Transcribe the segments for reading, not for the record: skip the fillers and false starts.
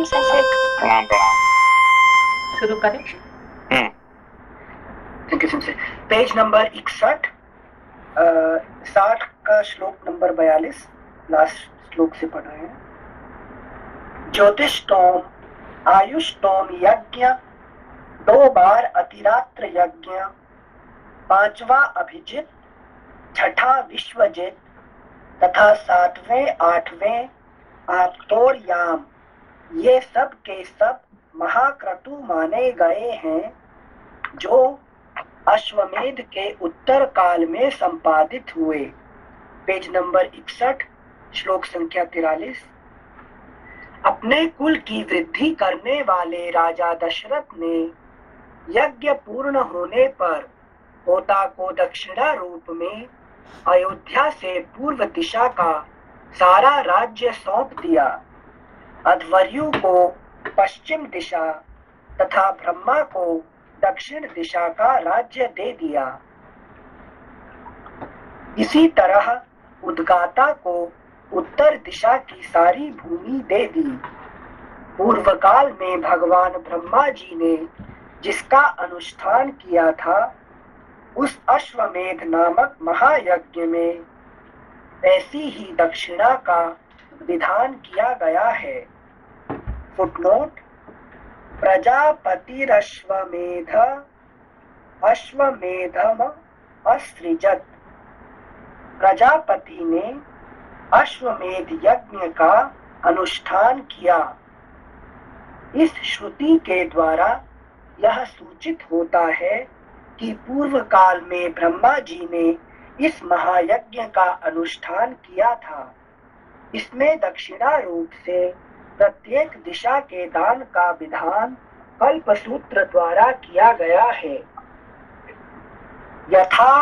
प्रणाम प्रणाम। शुरू करें। Thank you sir. Page number 61, 60 का श्लोक नंबर 42 लास्ट श्लोक से पढ़ रहे हैं। ज्योतिषोम आयुष्टोम यज्ञ, 2 बार अतिरात्र यज्ञ, 5वां अभिजित, 6ठा विश्वजित तथा 7वें 8वें आप्तोर्याम, ये सब के सब महाक्रतु माने गए हैं, जो अश्वमेध के उत्तर काल में संपादित हुए। पेज नंबर 61, श्लोक संख्या 43। अपने कुल की वृद्धि करने वाले राजा दशरथ ने यज्ञ पूर्ण होने पर होता को दक्षिणा रूप में अयोध्या से पूर्व दिशा का सारा राज्य सौंप दिया। अध्वर्यु को पश्चिम दिशा तथा ब्रह्मा को दक्षिण दिशा का राज्य दे दिया। इसी तरह उद्गाता को उत्तर दिशा की सारी भूमि दे दी। पूर्व काल में भगवान ब्रह्मा जी ने जिसका अनुष्ठान किया था, उस अश्वमेध नामक महायज्ञ में ऐसी ही दक्षिणा का विधान किया गया है। फुटनोट: प्रजापतिरश्वमेध अश्वमेधम असृजत। प्रजापति ने अश्वमेध यज्ञ का अनुष्ठान किया। इस श्रुति के द्वारा यह सूचित होता है कि पूर्व काल में ब्रह्मा जी ने इस महायज्ञ का अनुष्ठान किया था। इसमें दक्षिणा रूप से प्रत्येक दिशा के दान का विधान कल्पसूत्र द्वारा किया गया है। यथा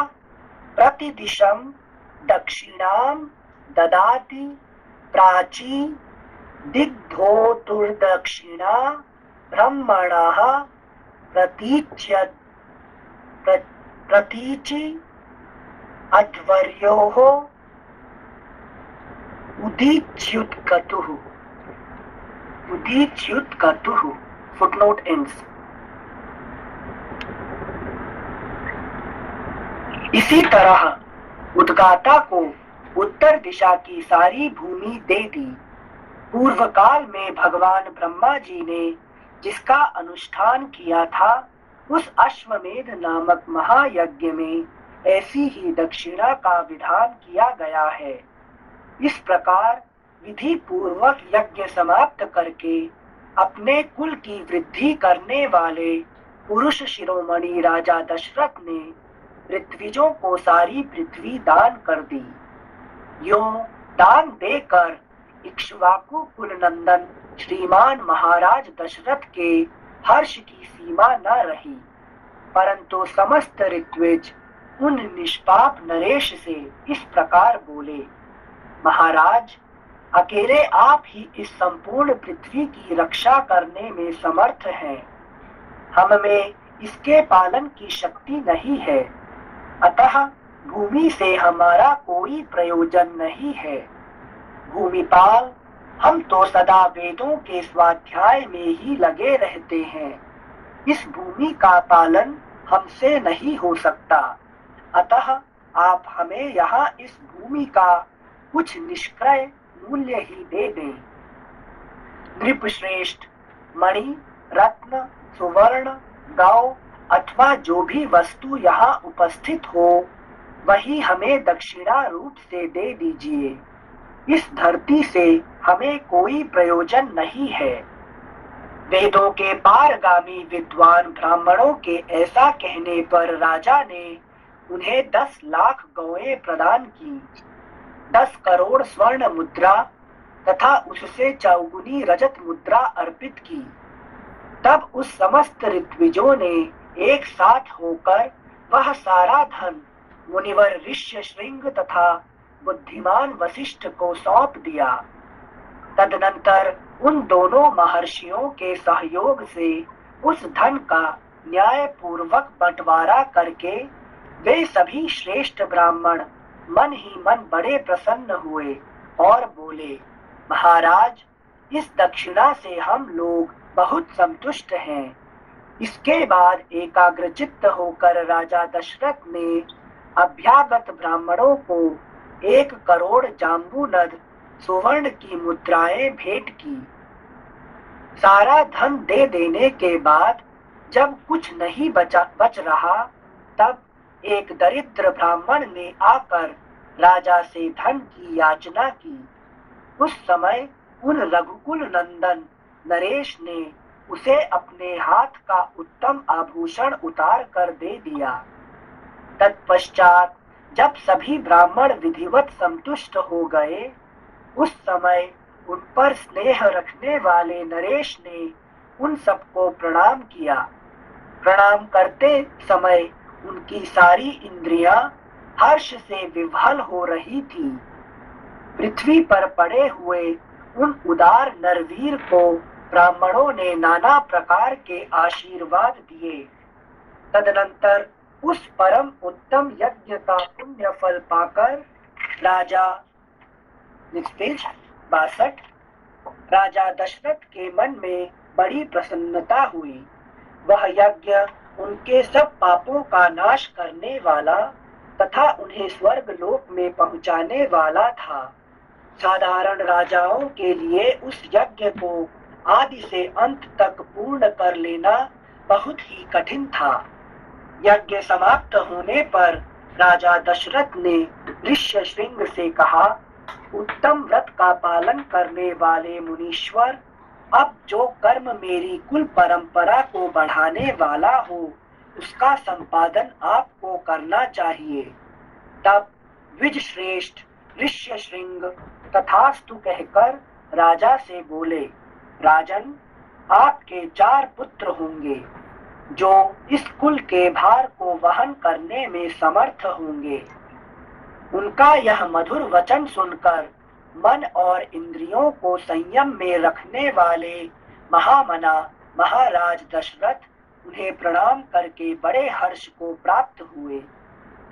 प्रतिदिशम दक्षिणाम ददाति प्राची दिग्धोतुर्दक्षिणा ब्रह्मणः प्रतीचि अध्वर्योः उदीच्युत्कतुः। Footnote ends. इसी तरह उद्गाता को उत्तर दिशा की सारी भूमि दे दी। पूर्व काल में भगवान ब्रह्मा जी ने जिसका अनुष्ठान किया था, उस अश्वमेध नामक महायज्ञ में ऐसी ही दक्षिणा का विधान किया गया है। इस प्रकार विधि पूर्वक यज्ञ समाप्त करके अपने कुल की वृद्धि करने वाले पुरुष शिरोमणि राजा दशरथ ने ऋत्विजों को सारी पृथ्वी दान कर दी। यों दान देकर इक्ष्वाकु कुल नंदन श्रीमान महाराज दशरथ के हर्ष की सीमा न रही, परंतु समस्त ऋत्विज उन निष्पाप नरेश से इस प्रकार बोले, महाराज, अकेले आप ही इस संपूर्ण पृथ्वी की रक्षा करने में समर्थ हैं। हम में इसके पालन की शक्ति नहीं है, अतः भूमि से हमारा कोई प्रयोजन नहीं है। भूमिपाल, हम तो सदा वेदों के स्वाध्याय में ही लगे रहते हैं। इस भूमि का पालन हमसे नहीं हो सकता, अतः आप हमें यहाँ इस भूमि का कुछ निष्क्रय मूल्य ही दे दें। नृपश्रेष्ठ, मणि, रत्न, सुवर्ण, गौ अथवा जो भी वस्तु यहाँ उपस्थित हो, वही हमें दक्षिणा रूप से दे दीजिए। इस धरती से हमें कोई प्रयोजन नहीं है। वेदों के पारगामी विद्वान ब्राह्मणों के ऐसा कहने पर राजा ने उन्हें 10 लाख गौएं प्रदान की, 10 करोड़ स्वर्ण मुद्रा तथा उससे चौगुनी रजत मुद्रा अर्पित की। तब उस समस्त ऋत्विजों ने एक साथ होकर वह सारा धन मुनिवर ऋष्यशृंग तथा बुद्धिमान वशिष्ठ को सौंप दिया। तदनंतर उन दोनों महर्षियों के सहयोग से उस धन का न्याय पूर्वक बंटवारा करके वे सभी श्रेष्ठ ब्राह्मण मन ही मन बड़े प्रसन्न हुए और बोले, महाराज, इस दक्षिणा से हम लोग बहुत संतुष्ट हैं। इसके बाद एकाग्रचित्त होकर राजा दशरथ ने अभ्यागत ब्राह्मणों को 1 करोड़ जाम्बूनद सुवर्ण की मुद्राएं भेंट की। सारा धन दे देने के बाद जब कुछ नहीं बच रहा, तब एक दरिद्र ब्राह्मण ने आकर राजा से धन की याचना की। उस समय उन रघुकुल नंदन नरेश ने उसे अपने हाथ का उत्तम आभूषण उतार कर दे दिया। तत्पश्चात जब सभी ब्राह्मण विधिवत संतुष्ट हो गए, उस समय उन पर स्नेह रखने वाले नरेश ने उन सबको प्रणाम किया। प्रणाम करते समय उनकी सारी इंद्रियां हर्ष से विह्वल हो रही थी। पृथ्वी पर पड़े हुए उन उदार नरवीर को ब्राह्मणों ने नाना प्रकार के आशीर्वाद दिए। तदनंतर उस परम उत्तम यज्ञ का पुण्य फल पाकर राजा 62 राजा दशरथ के मन में बड़ी प्रसन्नता हुई। वह यज्ञ उनके सब पापों का नाश करने वाला तथा उन्हें स्वर्ग लोक में पहुंचाने वाला था। साधारण राजाओं के लिए उस यज्ञ को आदि से अंत तक पूर्ण कर लेना बहुत ही कठिन था। यज्ञ समाप्त होने पर राजा दशरथ ने ऋष्यशृंग से कहा, उत्तम व्रत का पालन करने वाले मुनीश्वर, अब जो कर्म मेरी कुल परंपरा को बढ़ाने वाला हो, उसका संपादन आपको करना चाहिए। तब द्विजश्रेष्ठ ऋष्यशृंग तथास्तु कहकर राजा से बोले, राजन, आपके 4 पुत्र होंगे जो इस कुल के भार को वहन करने में समर्थ होंगे। उनका यह मधुर वचन सुनकर मन और इंद्रियों को संयम में रखने वाले महामना महाराज दशरथ उन्हें प्रणाम करके बड़े हर्ष को प्राप्त हुए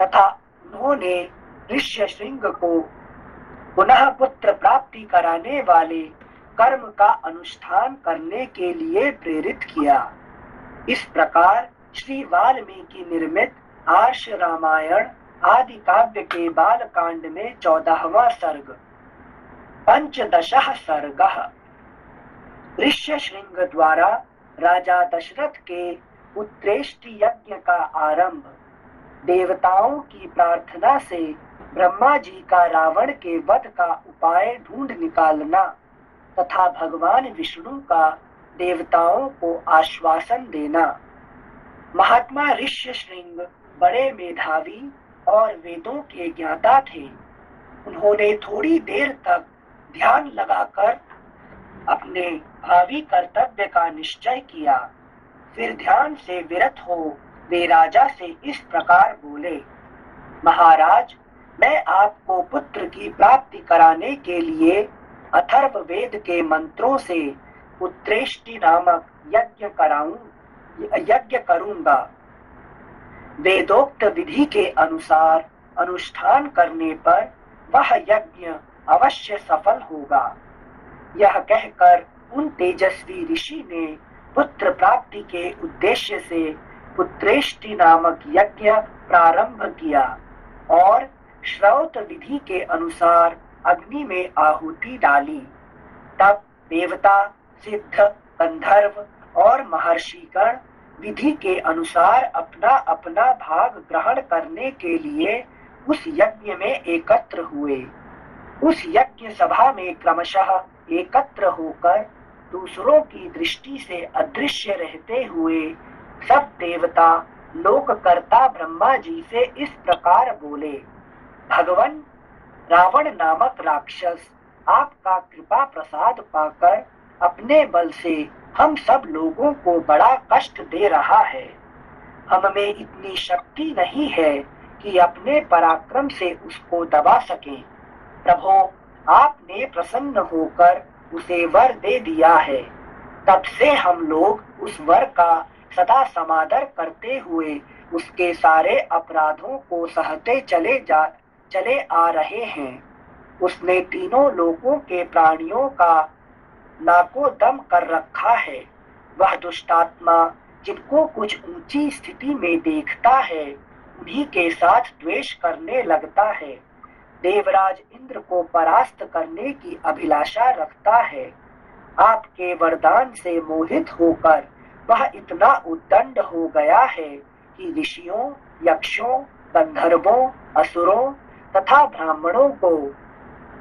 तथा उन्होंने ऋष्यशृंग को पुनः पुत्र प्राप्ति कराने वाले कर्म का अनुष्ठान करने के लिए प्रेरित किया। इस प्रकार श्री वाल्मीकि निर्मित आर्ष रामायण आदि काव्य के बाल कांड में 14वां सर्ग। 15 सर्गः। ऋष्यशृंग द्वारा राजा दशरथ के पुत्रेष्टि यज्ञ का आरंभ। देवताओं की प्रार्थना से ब्रह्मा जी का रावण के वध का उपाय ढूंढ निकालना तथा भगवान विष्णु का देवताओं को आश्वासन देना। महात्मा ऋष्यशृंग बड़े मेधावी और वेदों के ज्ञाता थे। उन्होंने थोड़ी देर तक ध्यान लगाकर अपने भावी कर्तव्य का निश्चय किया। फिर ध्यान से विरत हो वे राजा से इस प्रकार बोले, महाराज, मैं आपको पुत्र की प्राप्ति कराने के लिए अथर्व वेद के मंत्रों से पुत्रेष्टि नामक यज्ञ करूंगा। वेदोक्त विधि के अनुसार अनुष्ठान करने पर वह यज्ञ अवश्य सफल होगा। यह कहकर उन तेजस्वी ऋषि ने पुत्र प्राप्ति के उद्देश्य से पुत्रेष्टि नामक यज्ञ प्रारंभ किया और श्रौत विधि के अनुसार अग्नि में आहुति डाली। तब देवता, सिद्ध, गंधर्व और महर्षिगण विधि के अनुसार अपना अपना भाग ग्रहण करने के लिए उस यज्ञ में एकत्र हुए। उस यज्ञ सभा में क्रमशः एकत्र होकर दूसरों की दृष्टि से अदृश्य रहते हुए सब देवता लोककर्ता ब्रह्मा जी से इस प्रकार बोले, भगवान, रावण नामक राक्षस आपका कृपा प्रसाद पाकर अपने बल से हम सब लोगों को बड़ा कष्ट दे रहा है। हम में इतनी शक्ति नहीं है कि अपने पराक्रम से उसको दबा सकें। प्रभो, आपने प्रसन्न होकर उसे वर दे दिया है। तब से हम लोग उस वर का सदा समादर करते हुए उसके सारे अपराधों को सहते चले आ रहे हैं। उसने तीनों लोकों के प्राणियों का नाको दम कर रखा है। वह दुष्टात्मा जिनको कुछ ऊंची स्थिति में देखता है उन्हीं के साथ द्वेष करने लगता है। देवराज इंद्र को परास्त करने की अभिलाषा रखता है। आपके वरदान से मोहित होकर वह इतना उद्दंड हो गया है कि ऋषियों, यक्षों, गंधर्वों, असुरों तथा ब्राह्मणों को,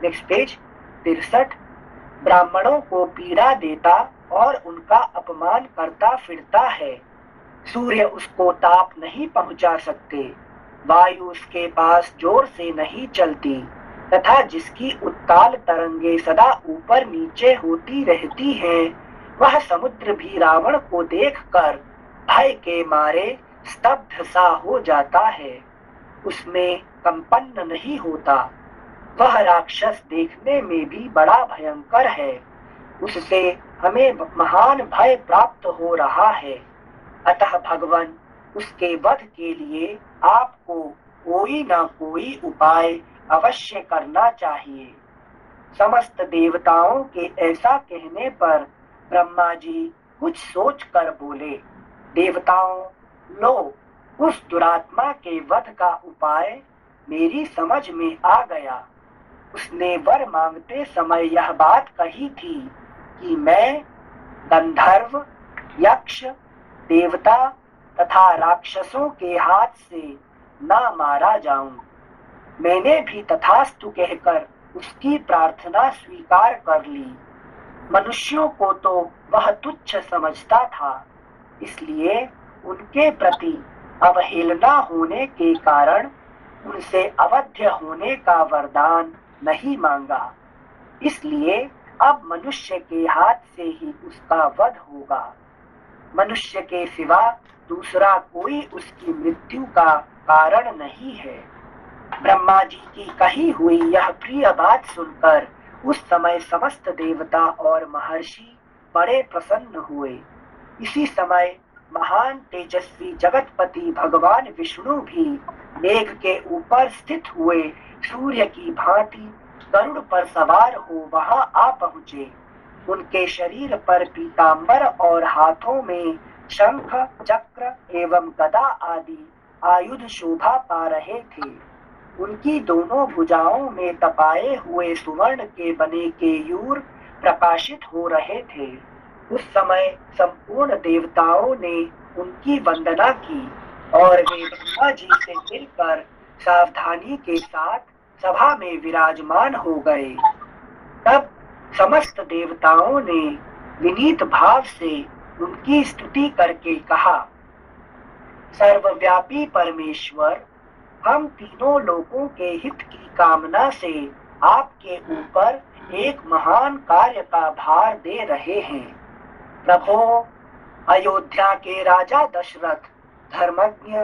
नेक्स्ट पेज 63, ब्राह्मणों को पीड़ा देता और उनका अपमान करता फिरता है। सूर्य उसको ताप नहीं पहुंचा सकते, वायु उसके पास जोर से नहीं चलती तथा जिसकी उत्ताल तरंगे सदा ऊपर नीचे होती रहती हैं, वह समुद्र भी रावण को देखकर भय के मारे स्तब्ध सा हो जाता है, उसमें कंपन नहीं होता। वह राक्षस देखने में भी बड़ा भयंकर है, उससे हमें महान भय प्राप्त हो रहा है। अतः भगवान, उसके वध के लिए आपको कोई ना कोई उपाय अवश्य करना चाहिए। समस्त देवताओं के ऐसा कहने पर ब्रह्मा जी कुछ सोच कर बोले, देवताओं, लो, उस दुरात्मा के वध का उपाय मेरी समझ में आ गया। उसने वर मांगते समय यह बात कही थी कि मैं गंधर्व, यक्ष, देवता तथा राक्षसों के हाथ से ना मारा जाऊं। मैंने भी तथास्तु कहकर उसकी प्रार्थना स्वीकार कर ली। मनुष्यों को तो वह तुच्छ समझता था, इसलिए उनके प्रति अवहेलना होने के कारण उनसे अवध्य होने का वरदान नहीं मांगा। इसलिए अब मनुष्य के हाथ से ही उसका वध होगा। मनुष्य के सिवा दूसरा कोई उसकी मृत्यु का कारण नहीं है। ब्रह्मा जी की कही हुई यह प्रिय बात सुनकर उस समय समस्त देवता और महर्षि बड़े प्रसन्न हुए। इसी समय महान तेजस्वी जगतपति भगवान विष्णु भी मेघ के ऊपर स्थित हुए सूर्य की भांति गरुड़ पर सवार हो वहां आ पहुंचे। उनके शरीर पर पीतांबर और हाथों में शंख, चक्र एवं गदा आदि आयुध शोभा पा रहे थे। उनकी दोनों भुजाओं में तपाए हुए सुवर्ण के बने केयूर प्रकाशित हो रहे थे। उस समय संपूर्ण देवताओं ने उनकी वंदना की और वे ब्रह्मा जी से मिलकर सावधानी के साथ सभा में विराजमान हो गए। तब समस्त देवताओं ने विनीत भाव से उनकी स्तुति करके कहा, सर्वव्यापी परमेश्वर, हम तीनों लोगों के हित की कामना से आपके ऊपर एक महान कार्य का भार दे रहे हैं। प्रभो, अयोध्या के राजा दशरथ धर्मज्ञ,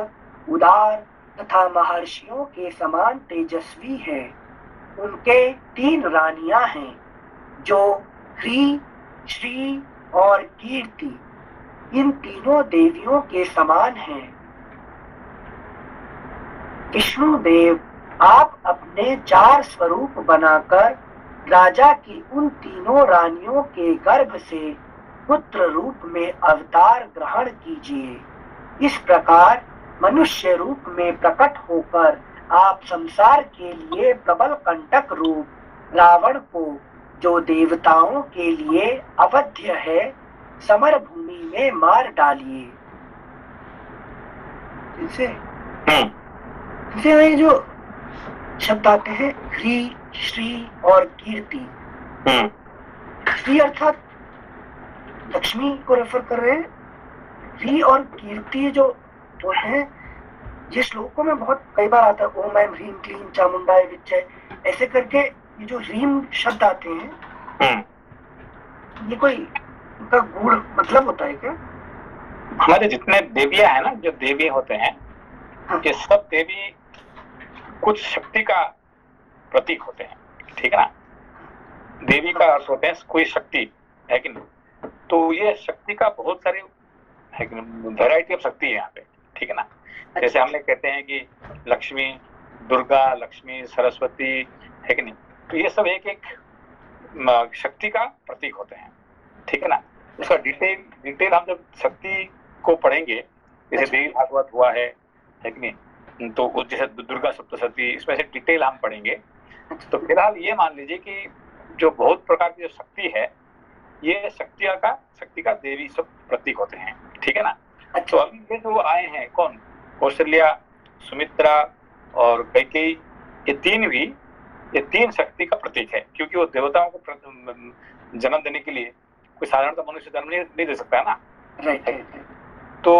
उदार तथा महर्षियों के समान तेजस्वी हैं। उनके 3 रानियां हैं जो ह्री, श्री और कीर्ति इन तीनों देवियों के समान हैं। विष्णुदेव, आप अपने 4 स्वरूप बनाकर राजा की उन तीनों रानियों के गर्भ से पुत्र रूप में अवतार ग्रहण कीजिए। इस प्रकार मनुष्य रूप में प्रकट होकर आप संसार के लिए प्रबल कंटक रूप रावण को, जो देवताओं के लिए अवध्य है, समर भूमि में मार डालिए। इनसे जो शब्द आते हैं ह्री, श्री और कीर्ति, श्री अर्थात लक्ष्मी को रेफर कर रहे हैं। ह्री और कीर्ति जो होते हैं, ये श्लोकों में बहुत कई बार आता है, ओम ऐं ह्रीं क्लीं चामुंडाय विच्चे, ऐसे करके ये जो ह्रीं शब्द आते हैं, ये कोई उनका गूढ़ मतलब होता है क्या? हमारे जितने देवियां हैं ना, जो देवी होते हैं, हाँ, ये सब देवी कुछ शक्ति का प्रतीक होते हैं, ठीक है ना। देवी का अर्थ होते हैं कोई शक्ति, है कि नहीं। तो ये शक्ति का बहुत सारे है कि वैरायटी ऑफ शक्ति है यहाँ पे, ठीक है ना। जैसे हमने कहते हैं कि लक्ष्मी, दुर्गा, लक्ष्मी, सरस्वती, है कि नहीं। तो ये सब एक एक शक्ति का प्रतीक होते हैं। ठीक है ना। उसका डिटेल हम जब शक्ति को पढ़ेंगे, जैसे देवी भागवत हुआ है कि नहीं, तो वो जैसे दुर्गा सप्तशती, इसमें से डिटेल हम पढ़ेंगे। तो फिलहाल ये मान लीजिए कि जो बहुत प्रकार की जो शक्ति है, ये शक्ति का देवी सब प्रतीक होते हैं, ठीक है ना। तो अभी ये जो आए हैं कौन, कौशल्या, सुमित्रा और कैकेयी, ये तीन शक्ति का प्रतीक है, क्योंकि वो देवताओं को जन्म देने के लिए कोई साधारणतः मनुष्य जन्म नहीं दे सकता है ना। तो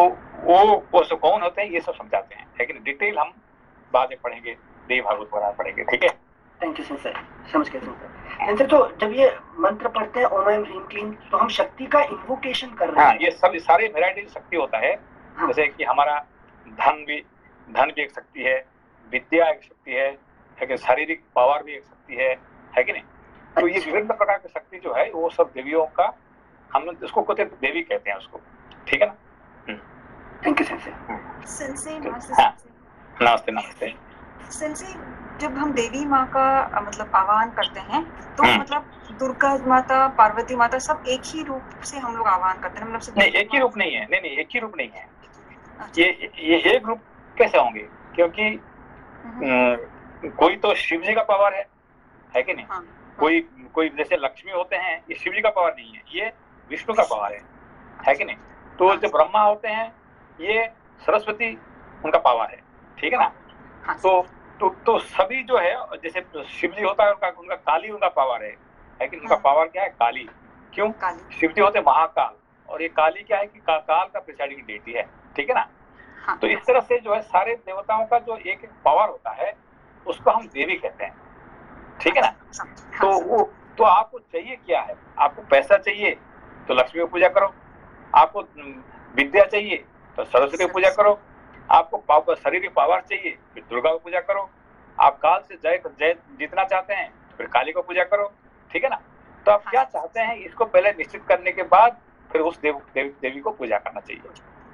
वो सब कौन होते हैं, ये सब समझाते हैं, लेकिन डिटेल हम बाद में पढ़ेंगे, देवी भागवत पढ़ेंगे, ठीक है। थैंक यू सर, समझ गए सर। तो जब ये मंत्र पढ़ते हैं ओम ऐं ह्रीं क्लीं, तो हम शक्ति का इन्वोकेशन कर रहे हैं। हाँ, ये सब सारे वैरायटी शक्ति होता है। हाँ। जैसे कि हमारा धन भी एक शक्ति है, विद्या एक शक्ति है कि शारीरिक पावर भी एक शक्ति है कि नहीं। तो ये विभिन्न प्रकार की शक्ति जो है वो सब देवियों का, हम उसको कहते हैं देवी कहते हैं उसको, ठीक है ना। Thank you sensei. नमस्ते नमस्ते। सेंसे, जब हम देवी माँ का मतलब आह्वान करते हैं तो मतलब दुर्गा माता, पार्वती माता सब एक ही रूप से हम लोग आह्वान करते हैं, मतलब नहीं एक ही रूप नहीं है, नहीं एक ही रूप नहीं है। ये एक रूप कैसे होंगे, क्योंकि कोई तो शिव जी का पावर है कि नहीं। हाँ, कोई जैसे लक्ष्मी होते हैं, ये शिव जी का पावर नहीं है, ये विष्णु का पावर है कि नहीं। तो जो ब्रह्मा होते हैं ये सरस्वती उनका पावर है, ठीक है ना। तो सभी जो है, जैसे शिव जी होता है उनका काली उनका पावर है कि उनका पावर क्या है, काली। क्यों? शिव जी होते महाकाल, और ये काली क्या है कि काल का प्रिसाइडिंग डेटी है, ठीक है ना। तो इस तरह से जो है सारे देवताओं का जो एक पावर होता है उसको हम देवी कहते हैं, ठीक है ना। तो आपको चाहिए क्या है, आपको पैसा चाहिए तो लक्ष्मी की पूजा करो, आपको विद्या चाहिए तो सरस्वती की पूजा करो, आपको शारीरिक पावर चाहिए फिर दुर्गा की पूजा करो, आप काल से जय जीतना चाहते हैं तो फिर काली को पूजा करो, ठीक है ना। तो आप क्या चाहते हैं इसको पहले निश्चित करने के बाद फिर उस देवी को पूजा करना चाहिए,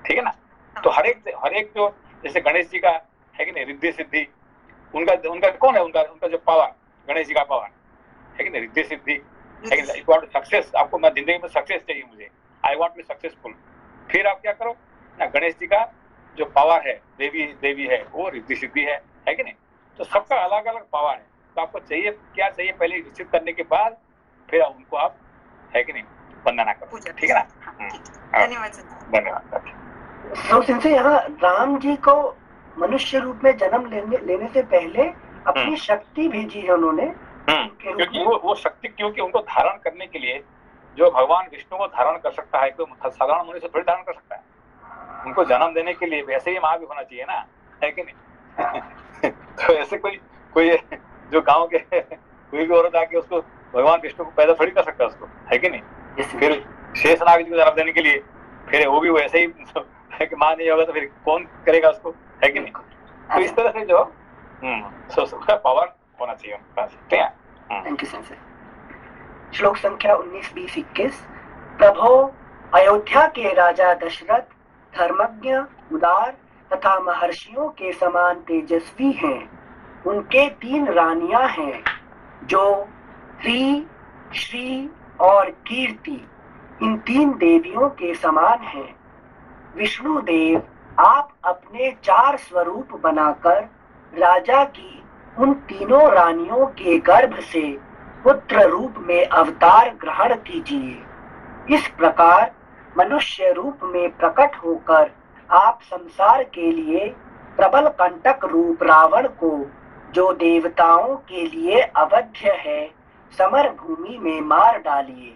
ठीक है ना। तो हर एक जो जैसे गणेश जी का है कि नहीं, रिद्धि सिद्धि, उनका कौन है, उनका जो पावर, गणेश जी का पावर है कि नहीं, रिद्धि सिद्धि है कि नहीं। सक्सेस, आपको मैं जिंदगी में सक्सेस चाहिए, मुझे आई वांट बी सक्सेसफुल, फिर आप क्या करो ना, गणेश जी का जो पावर है, देवी है, वो रिद्धि सिद्धि है कि नहीं। तो सबका अलग अलग पावर है, तो आपको चाहिए क्या चाहिए पहले निश्चित करने के बाद फिर उनको आप है कि नहीं वंदना करो, ठीक है ना। धन्यवाद। यहाँ राम जी को मनुष्य रूप में जन्म लेने से पहले अपनी शक्ति भेजी है उन्होंने, क्योंकि वो शक्ति, क्योंकि उनको धारण करने के लिए जो भगवान विष्णु को धारण कर सकता है कोई साधारण मनुष्य थोड़ी धारण कर सकता है। उनको जन्म देने के लिए वैसे ही माँ भी होना चाहिए ना, है कि नहीं। तो ऐसे कोई जो गांव के कोई भी औरत आके उसको भगवान विष्णु को पैदा थोड़ी कर सकता है उसको, है कि नहीं। फिर शेषनाग जी को जन्म देने के लिए फिर वो भी वैसे ही है कि माँ नहीं होगा तो फिर कौन करेगा उसको, है कि नहीं। तो इस तरह से जो उसका पावर होना चाहिए उनके पास, ठीक है। Thank you sir. श्लोक संख्या 19, 20, 21। प्रभो, अयोध्या के राजा दशरथ धर्मज्ञ, उदार तथा महर्षियों के समान तेजस्वी हैं। उनके 3 रानियां हैं जो ह्री, श्री और कीर्ति, इन 3 देवियों के समान हैं। विष्णु देव, आप अपने 4 स्वरूप बनाकर राजा की उन तीनों रानियों के गर्भ से पुत्र रूप में अवतार ग्रहण कीजिए। इस प्रकार मनुष्य रूप में प्रकट होकर आप संसार के लिए प्रबल कंटक रूप रावण को, जो देवताओं के लिए अवध्य है, समर भूमि में मार डालिए।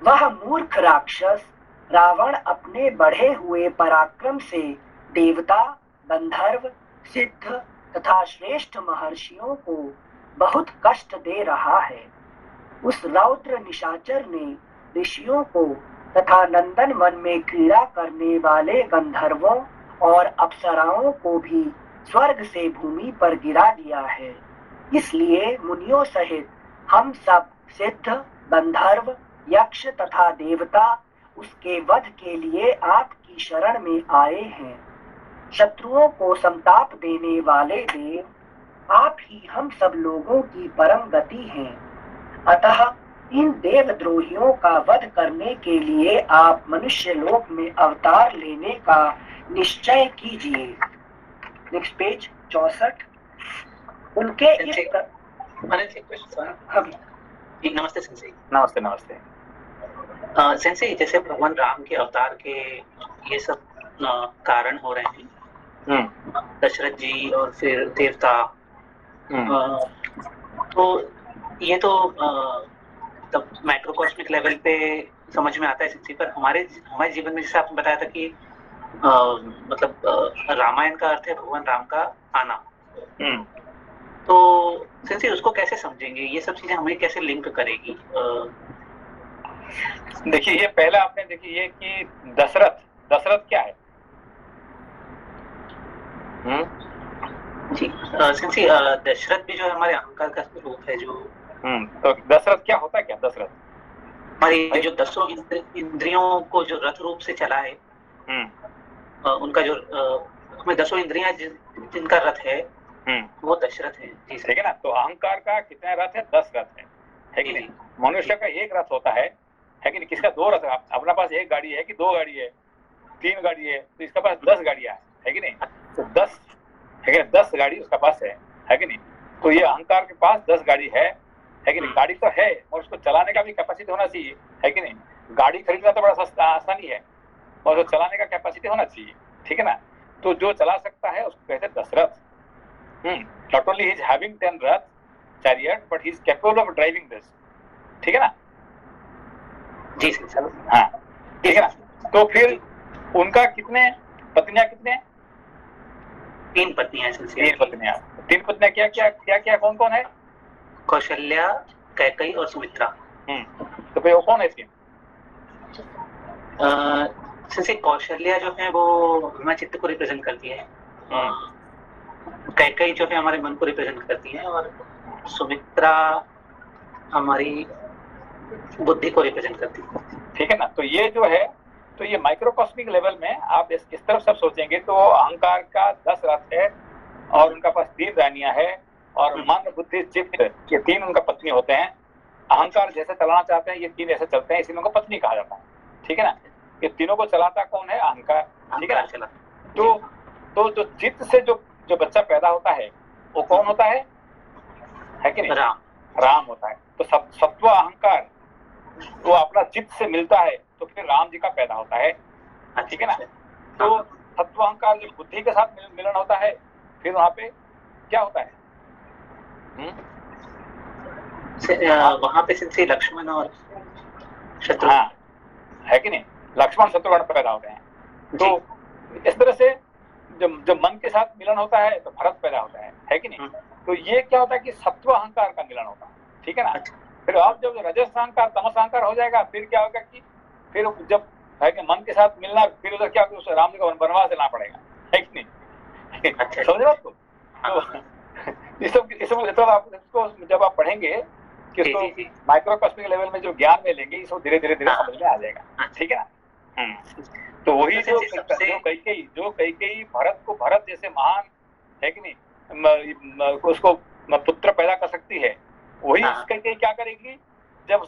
वह मूर्ख राक्षस रावण अपने बढ़े हुए पराक्रम से देवता, गंधर्व, सिद्ध तथा श्रेष्ठ महर्षियों को बहुत कष्ट दे रहा है। उस रौद्र निशाचर ने ऋषियों को तथा नंदन वन में क्रीड़ा करने वाले गंधर्वों और अप्सराओं को भी स्वर्ग से भूमि पर गिरा दिया है। इसलिए मुनियों सहित हम सब सिद्ध, गंधर्व, यक्ष तथा देवता उसके वध के लिए आपकी शरण में आए हैं। शत्रुओं को संताप देने वाले देव, आप ही हम सब लोगों की परम गति हैं। अतः इन देवद्रोहियों का वध करने के लिए आप मनुष्य लोक में अवतार लेने का निश्चय कीजिए। Next page 64। उनके इस नमस्ते सेंसेई। नमस्ते नमस्ते। सेंसेई, जैसे भगवान राम के अवतार के ये सब कारण हो रहे हैं, दशरथ जी और फिर देवता, तो ये तो तब माइक्रोकॉस्मिक लेवल पे समझ में आता है सेंसेई, पर हमारे जीवन में जैसे आपने बताया था कि मतलब रामायण का अर्थ है भगवान राम का आना, तो सेंसेई उसको कैसे समझेंगे, ये सब चीजें हमें कैसे लिंक करेगी? देखिए, ये पहला आपने देखिए ये कि दशरथ क्या है? जी सेंसेई, दशरथ भी जो है हमारे अहंकार का स्वरूप है। जो तो दशरथ क्या होता है? क्या दशरथ हमारी जो 10 इंद्रियों को जो रथ रूप से चला है, उनका जो हमें 10 इंद्रियां जिनका रथ है, वो दशरथ है। जी ठीक है ना। तो अहंकार का कितने रथ है? 10 रथ है कि नहीं? मनुष्य का एक रथ होता है कि नहीं? किसका 2 रथ? अपना पास एक गाड़ी है कि 2 गाड़ी है, 3 गाड़ी है, तो इसका पास 10 गाड़ियां है कि नहीं? तो 10 है कि 10 गाड़ी उसका पास है कि नहीं? तो ये अहंकार के पास 10 गाड़ी है कि नहीं? गाड़ी तो है और उसको चलाने का भी कैपेसिटी होना चाहिए, है कि नहीं? गाड़ी खरीदना तो बड़ा सस्ता आसानी है और उसको चलाने का कैपेसिटी होना चाहिए, ठीक है ना? तो जो चला सकता है उसको कहते हैं Dasharath. Not only he is having 10 Rath chariot, but he is capable of driving this, ठीक है ना? जी हाँ, ठीक है ना? तो फिर उनका कितने पत्नियां? 3 पत्नियां। 3 पत्नियां क्या कौन कौन है? कौशल्या, कैकेयी और सुमित्रा। तो फिर वो कौन है 3? जैसे कौशल्या जो है वो हमारे चित्त को रिप्रेजेंट करती है, कैकेयी जो है हमारे मन को रिप्रेजेंट करती है, और सुमित्रा हमारी बुद्धि को रिप्रेजेंट करती है, ठीक है ना? तो ये जो है, तो ये माइक्रोकॉस्मिक लेवल में आप इस तरफ सब सोचेंगे तो अहंकार का 10 रथ है और उनका पास 3 रानियां है और मन बुद्धि चित्त ये 3 उनका पत्नी होते हैं। अहंकार जैसे चलाना चाहते हैं ये 3 ऐसे चलते हैं, इसीलिए उनको पत्नी कहा जाता है, ठीक है ना? ये तीनों को चलाता कौन है? अहंकार, ठीक है ना? तो जो चित्त से जो बच्चा पैदा होता है वो कौन होता है कि नहीं? राम होता है। तो सत्व अहंकार वो अपना चित्त से मिलता है तो फिर राम जी का पैदा होता है, ठीक है ना? तो सत्व अहंकार जो बुद्धि के साथ मिलन होता है फिर वहां पे क्या होता है? वहां पे सिंसे लक्ष्मण और शत्रु, हाँ, है कि नहीं? लक्ष्मण शत्रुघ्न पैदा होते हैं। तो इस तरह से जब मन के साथ मिलन होता है तो भरत पैदा होता है कि नहीं? तो ये क्या होता है कि सत्व अहंकार का मिलन होता है, ठीक है ना? फिर अब जब रजस अहंकार तमस अहंकार हो जाएगा फिर क्या होगा कि फिर जब है कि मन के साथ मिलना फिर उधर क्या होगा? राम जी को वनवास लेना पड़ेगा, है कि नहीं? समझ रहे हो? तो ये सब आप इसको जब आप पढ़ेंगे कि इसको माइक्रोकॉस्मिक लेवल में जो ज्ञान में लेंगे ये सब धीरे धीरे समझ में आ जाएगा, ठीक है ना? तो वही जो कैकेयी भरत को भरत जैसे महान है कि नहीं उसको पुत्र पैदा कर सकती है, वही कैकेयी क्या करेगी जब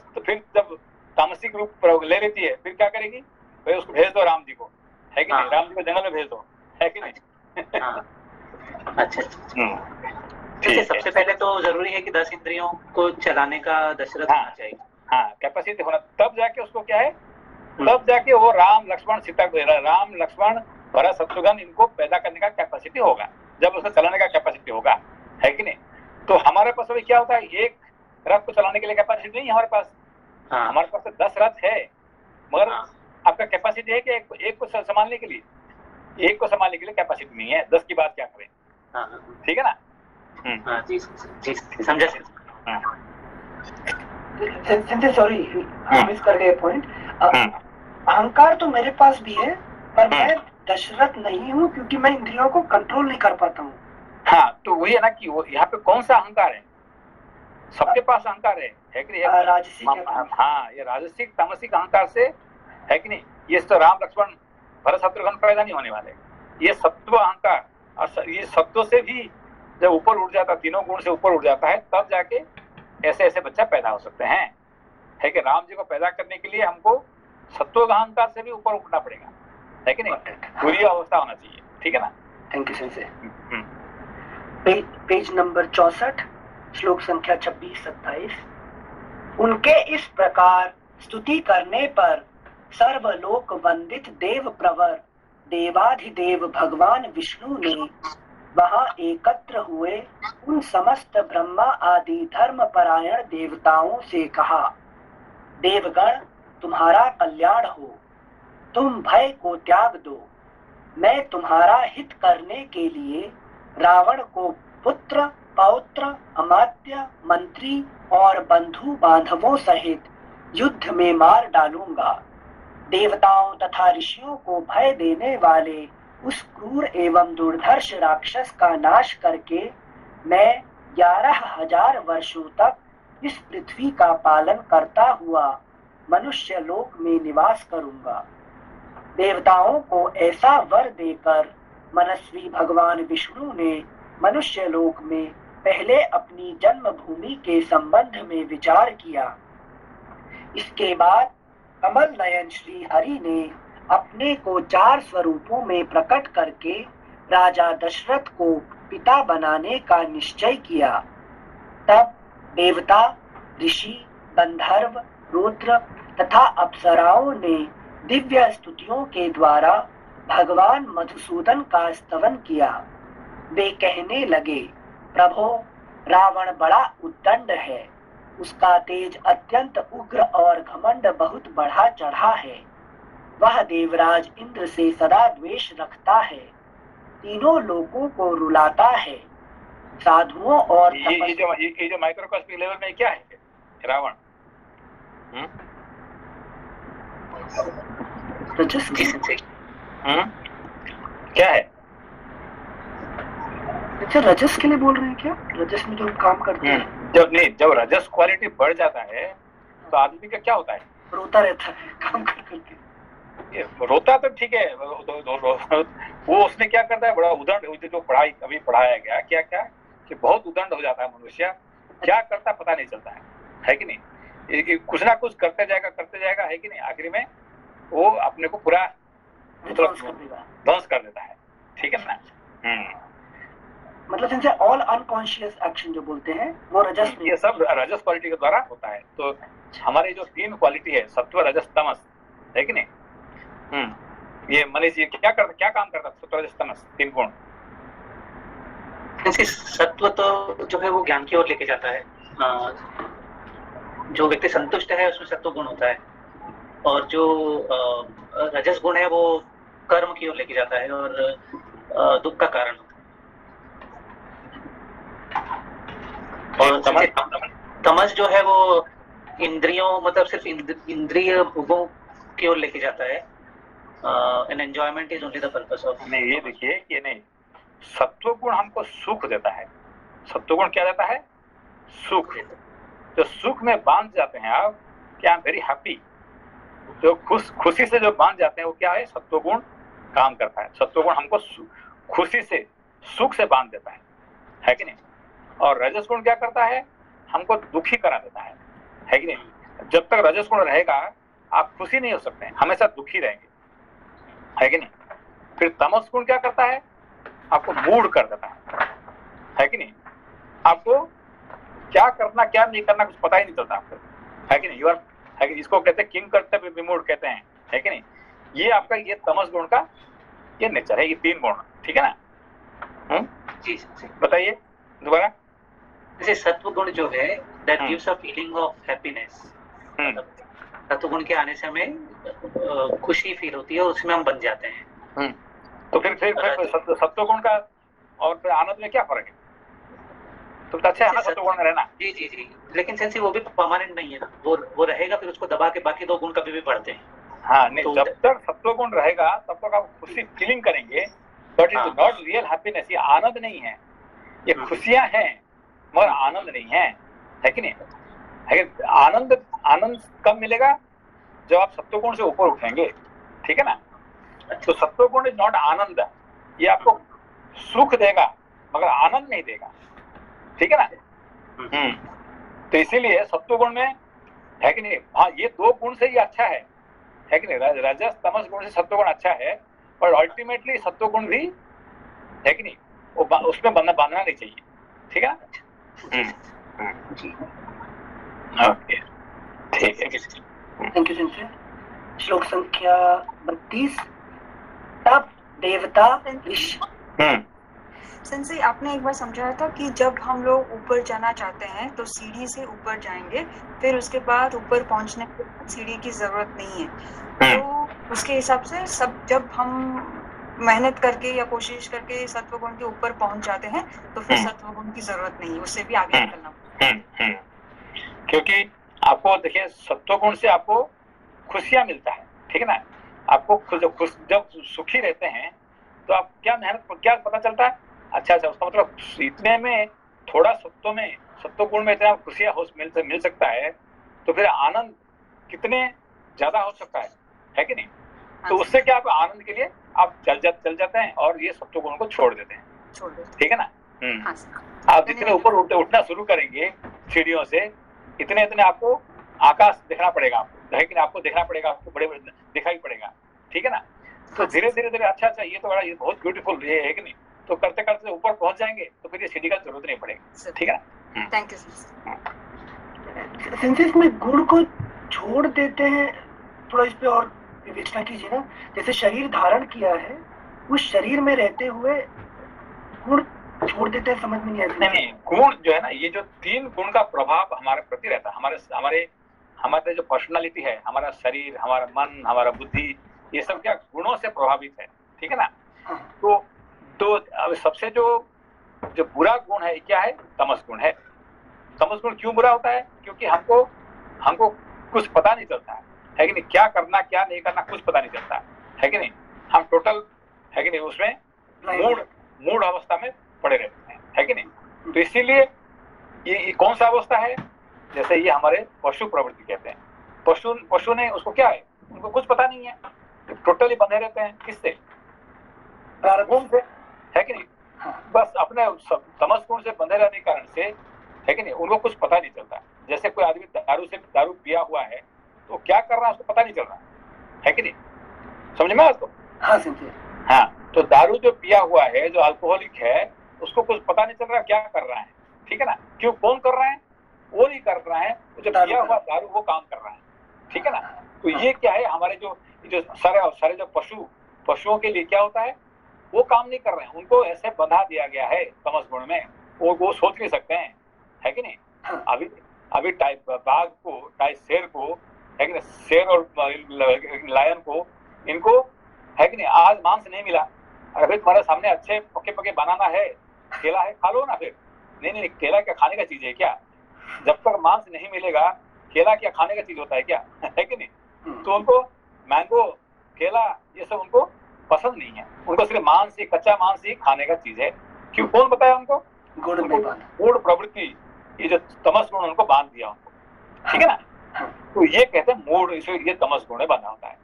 तामसिक रूप ले लेती है फिर क्या करेगी? भाई उसको भेज दो राम जी को, है कि नहीं? राम जी को जंगल में भेज दो, है कि नहीं? अच्छा। सबसे पहले तो जरूरी है कि 10 इंद्रियों को चलाने का दशरथ होना चाहिए। हाँ, कैपेसिटी होना, तब जाके उसको क्या है, तब जाके वो राम लक्ष्मण सीता को राम लक्ष्मण भरत शत्रुघ्न इनको पैदा करने का कैपेसिटी होगा, जब उसको चलाने का कैपेसिटी होगा, है कि नहीं? तो हमारे पास अभी क्या होता है, एक रथ को चलाने के लिए कैपेसिटी नहीं है हमारे पास। हमारे पास 10 रथ है मगर आपका कैपेसिटी है कि एक को संभालने के लिए, एक को संभालने के लिए कैपेसिटी नहीं है, 10 की बात क्या करें, ठीक है ना? जी समझा। सॉरी मिस कर गए पॉइंट। अहंकार तो मेरे पास भी है पर मैं दशरथ नहीं हूँ क्योंकि मैं इंद्रियों को कंट्रोल नहीं कर पाता हूँ। हाँ, तो वही है ना कि वो यहाँ पे कौन सा अहंकार है? सबके पास अहंकार है कि नहीं? हाँ, ये राजसिक तामसिक अहंकार से है कि नहीं? ये तो राम लक्ष्मण भरत शत्रुघ्न पैदा नहीं होने वाले। ये सत्व अहंकार, और ये सत्व से भी जब ऊपर उठ जाता, तीनों गुण से ऊपर उठ जाता है, तब जाके ऐसे ऐसे बच्चा पैदा हो सकते हैं, है कि राम जी को पैदा करने के लिए हमको सत्व अहंकार से भी ऊपर उठना पड़ेगा, है कि नहीं? पूरी अवस्था होना चाहिए, ठीक है ना? Thank you sensei. Page number 64, श्लोक संख्या 26-27। उनके इस प्रकार स्तुति करने पर सर्वलोक वंदित देव प्रवर देवाधिदेव भगवान विष्णु ने वहां एकत्र हुए उन समस्त ब्रह्मा आदि धर्म परायण देवताओं से कहा, देवगण तुम्हारा कल्याण हो, तुम भय को त्याग दो। मैं तुम्हारा हित करने के लिए रावण को पुत्र पौत्र अमात्य मंत्री और बंधु बांधवों सहित युद्ध में मार डालूंगा। देवताओं तथा ऋषियों को भय देने वाले उस क्रूर एवं दुर्धर्ष राक्षस का नाश करके मैं 11,000 वर्षों तक इस पृथ्वी का पालन करता हुआ मनुष्य लोक में निवास करूंगा। देवताओं को ऐसा वर देकर मनस्वी भगवान विष्णु ने मनुष्य लोक में पहले अपनी जन्मभूमि के संबंध में विचार किया। इसके बाद कमल नयन श्री हरि ने अपने को 4 स्वरूपों में प्रकट करके राजा दशरथ को पिता बनाने का निश्चय किया। तब देवता, ऋषि, गंधर्व, रुद्र तथा अप्सराओं ने दिव्य स्तुतियों के द्वारा भगवान मधुसूदन का स्तवन किया। वे कहने लगे, प्रभो, रावण बड़ा उद्दंड है, उसका तेज अत्यंत उग्र और घमंड बहुत बढ़ा चढ़ा है। वह देवराज इंद्र से सदा द्वेष रखता है, तीनों लोगों को रुलाता है। साधुओं और ये जो माइक्रोकॉस्मिक लेवल में क्या है रावण? रजस क्या है? अच्छा, रजस के लिए बोल रहे हैं क्या? रजस में जो काम करते हैं, जब रजस क्वालिटी बढ़ जाता है तो आदमी का क्या होता है? रोता रहता है काम कर करके। रोता तो ठीक है, वो उसने क्या करता है, बड़ा उदंड, जो पढ़ाई अभी पढ़ाया गया क्या क्या कि बहुत उदंड हो जाता है मनुष्य, क्या करता पता नहीं चलता है कि नहीं? कुछ ना कुछ करते जाएगा, है कि नहीं? आखिर में वो अपने को पूरा ध्वंस कर देता है, ठीक है ना? मतलब इनसे ऑल अनकॉन्शियस एक्शन जो बोलते हैं वो रजस में, ये सब रजस क्वालिटी के द्वारा होता है। तो हमारे जो 3 क्वालिटी है, सत्व रजस तमस, है कि नहीं? ये मनीष, ये क्या काम करता है सत्व रजस तमस 3 गुण? सत्व तो जो है वो ज्ञान की ओर लेके जाता है। जो व्यक्ति संतुष्ट है उसमें सत्व गुण होता है, और जो रजस गुण है वो कर्म की ओर लेके जाता है और दुख का कारण होता है। और तमस जो है वो इंद्रियों, मतलब सिर्फ इंद्रिय भोगों की ओर लेके जाता है। An enjoyment is only the purpose of. नहीं, ये देखिए कि नहीं, सत्व गुण हमको सुख देता है। सत्व गुण क्या देता है? सुख। जो सुख में बांध जाते हैं आप, क्या वेरी हैप्पी, जो खुशी से जो बांध जाते हैं वो क्या है? सत्व गुण काम करता है। सत्व गुण हमको खुशी से, सुख से बांध देता है कि नहीं? और रजस गुण क्या करता है? हमको दुखी करा देता है कि नहीं? जब तक रजस गुण रहेगा आप खुशी नहीं हो सकते हैं, हमेशा दुखी रहेंगे, है कि नहीं? फिर तमस गुण क्या करता है? आपको मूड कर देता है कि नहीं? आपको क्या करना क्या नहीं करना कुछ पता ही नहीं चलता आपको, है कि नहीं? यू आर, है कि इसको कहते हैं किंग करते हुए विमूढ़ कहते हैं, है कि नहीं? ये आपका ये तमस गुण का ये नेचर है, ये 3 गुण, ठीक है ना? जी बताइए दोबारा। जैसे सत्व गुण जो है that gives a feeling of happiness. सत्व गुण के आने से हमें खुशी फील होती है और उसमें हम बन जाते हैं। तो फिर सत्व गुण का और फिर आनंद में क्या फर्क है? तो अच्छा है ना सत्व गुण में रहना। जी, लेकिन सेंसी वो भी परमानेंट नहीं है ना, वो रहेगा, फिर उसको दबा के बाकी 2 गुण कभी भी बढ़ते हैं। हाँ, नहीं, तो जब तक सत्व गुण रहेगा तब तक आप खुशी फीलिंग करेंगे, but it is not real happiness. ये आनंद नहीं है, ये खुशियां हैं मगर आनंद नहीं है कि नहीं? आनंद कब मिलेगा? जब आप सत्व गुण से ऊपर उठेंगे, ठीक है ना? तो सत्व गुण इज नॉट आनंद, ये आपको सुख देगा मगर आनंद नहीं देगा, ठीक है ना? तो इसीलिए सत्व गुण में है कि नहीं? हाँ, ये दो गुण से ये अच्छा है कि नहीं? रजस तमस गुण से सत्वगुण अच्छा है, पर अल्टीमेटली सत्वगुण भी है कि नहीं, वो उसमें बांधना नहीं चाहिए, ठीक है? जी ओके, ठीक है। Thank you sensei. श्लोक संख्या 32। तब देवता सेंसे आपने एक बार समझाया था कि जब हम लोग ऊपर जाना चाहते हैं तो सीढ़ी से ऊपर जाएंगे, फिर उसके बाद ऊपर पहुंचने के बाद सीढ़ी की जरूरत नहीं है। तो उसके हिसाब से सब जब हम मेहनत करके या कोशिश करके सत्वगुण के ऊपर पहुंच जाते हैं तो फिर सत्वगुण की जरूरत नहीं है, उससे भी आगे निकलना पड़ता है। क्योंकि आपको देखिए सत्वगुण से आपको खुशियां मिलता है, ठीक है ना? आपको जब सुखी रहते हैं तो आप क्या पता चलता है? अच्छा, उसका मतलब इतने में थोड़ा सत्वगुण में इतना खुशियां मिल सकता है, तो फिर आनंद कितने ज्यादा हो सकता है कि नहीं? तो उससे क्या आप आनंद के लिए आप चल जाते हैं और ये सत्वगुण को छोड़ देते हैं, ठीक है ना? आप जितने ऊपर उठना शुरू करेंगे सीढ़ियों से, इतने आपको आकाश देखना पड़ेगा, आपको है कि नहीं? आपको देखना पड़ेगा, आपको बड़े दिखाई पड़ेगा, ठीक है ना? तो धीरे धीरे अच्छा, ये तो ये बहुत ब्यूटीफुल है कि नहीं? तो करते करते ऊपर पहुंच जाएंगे तो फिर ये सीढ़ी का जरूरत नहीं पड़ेगी, ठीक है ना? Thank you. सेंसेस में गुण को छोड़ देते हैं, थोड़ा इस पे और विवेचना कीजिए ना। जैसे शरीर धारण किया है, उस शरीर में रहते हुए गुण छोड़ देते हैं, समझ में नहीं आता। नहीं, गुण जो है ना, ये जो 3 गुण का प्रभाव हमारे प्रति रहता है, हमारे जो पर्सनालिटी है, हमारा शरीर, हमारा मन, हमारा बुद्धि, ये सब क्या गुणों से प्रभावित है, ठीक है ना? तो अब सबसे जो बुरा गुण है क्या है? तमस गुण है। तमस गुण क्यों बुरा होता है? क्योंकि हमको कुछ पता नहीं चलता है कि नहीं? क्या करना क्या नहीं करना कुछ पता नहीं चलता है कि नहीं? हम टोटल है कि नहीं उसमें मूड अवस्था में पड़े रहते हैं, है कि नहीं? तो इसीलिए ये कौन सा अवस्था है? जैसे ये हमारे पशु प्रवृत्ति कहते हैं। पशु ने उसको क्या है, उनको कुछ पता नहीं है, टोटली बंधे रहते हैं। किससे? गुण से, है कि नहीं? बस अपने तमस गुण से बंधे रहने के कारण से, है कि नहीं, उनको कुछ पता नहीं चलता। जैसे कोई आदमी दारू पिया हुआ है तो क्या कर रहा है उसको पता नहीं चल रहा है कि नहीं? समझ में आपको? हाँ, तो दारू जो पिया हुआ है, जो अल्कोहलिक है, उसको कुछ पता नहीं चल रहा क्या कर रहा है, ठीक है ना? क्यों? कौन कर रहा है? वो नहीं कर रहा है, जो पिया हुआ दारू वो काम कर रहा है, ठीक है ना? तो ये क्या है, हमारे जो सारे जो पशुओं के लिए क्या होता है, वो काम नहीं कर रहे हैं, उनको ऐसे बंधा दिया गया है तमस गुण में, वो सोच नहीं सकते हैं, है कि नहीं? अभी बाघ को, शेर को, है कि नहीं, शेर और लायन को, इनको है कि नहीं, आज मांस नहीं मिला, अगर तुम्हारे सामने अच्छे पके बनाना है, केला है, खा लो ना। फिर नहीं, केला क्या खाने का चीज है क्या? जब तक मांस नहीं मिलेगा, केला क्या खाने का चीज होता है क्या? है कि नहीं? तो उनको मैंगो, केला, ये सब उनको पसंद नहीं है, उनको सिर्फ कच्चा मांस ही खाने का चीज है। क्यों? कौन बताया उनको? गुण प्रवृत्ति, ये जो तमस गुण उनको बांध दिया उनको, ठीक है ना? तो ये कहते हैं मूड, ये तमस गुण में बंधा होता है।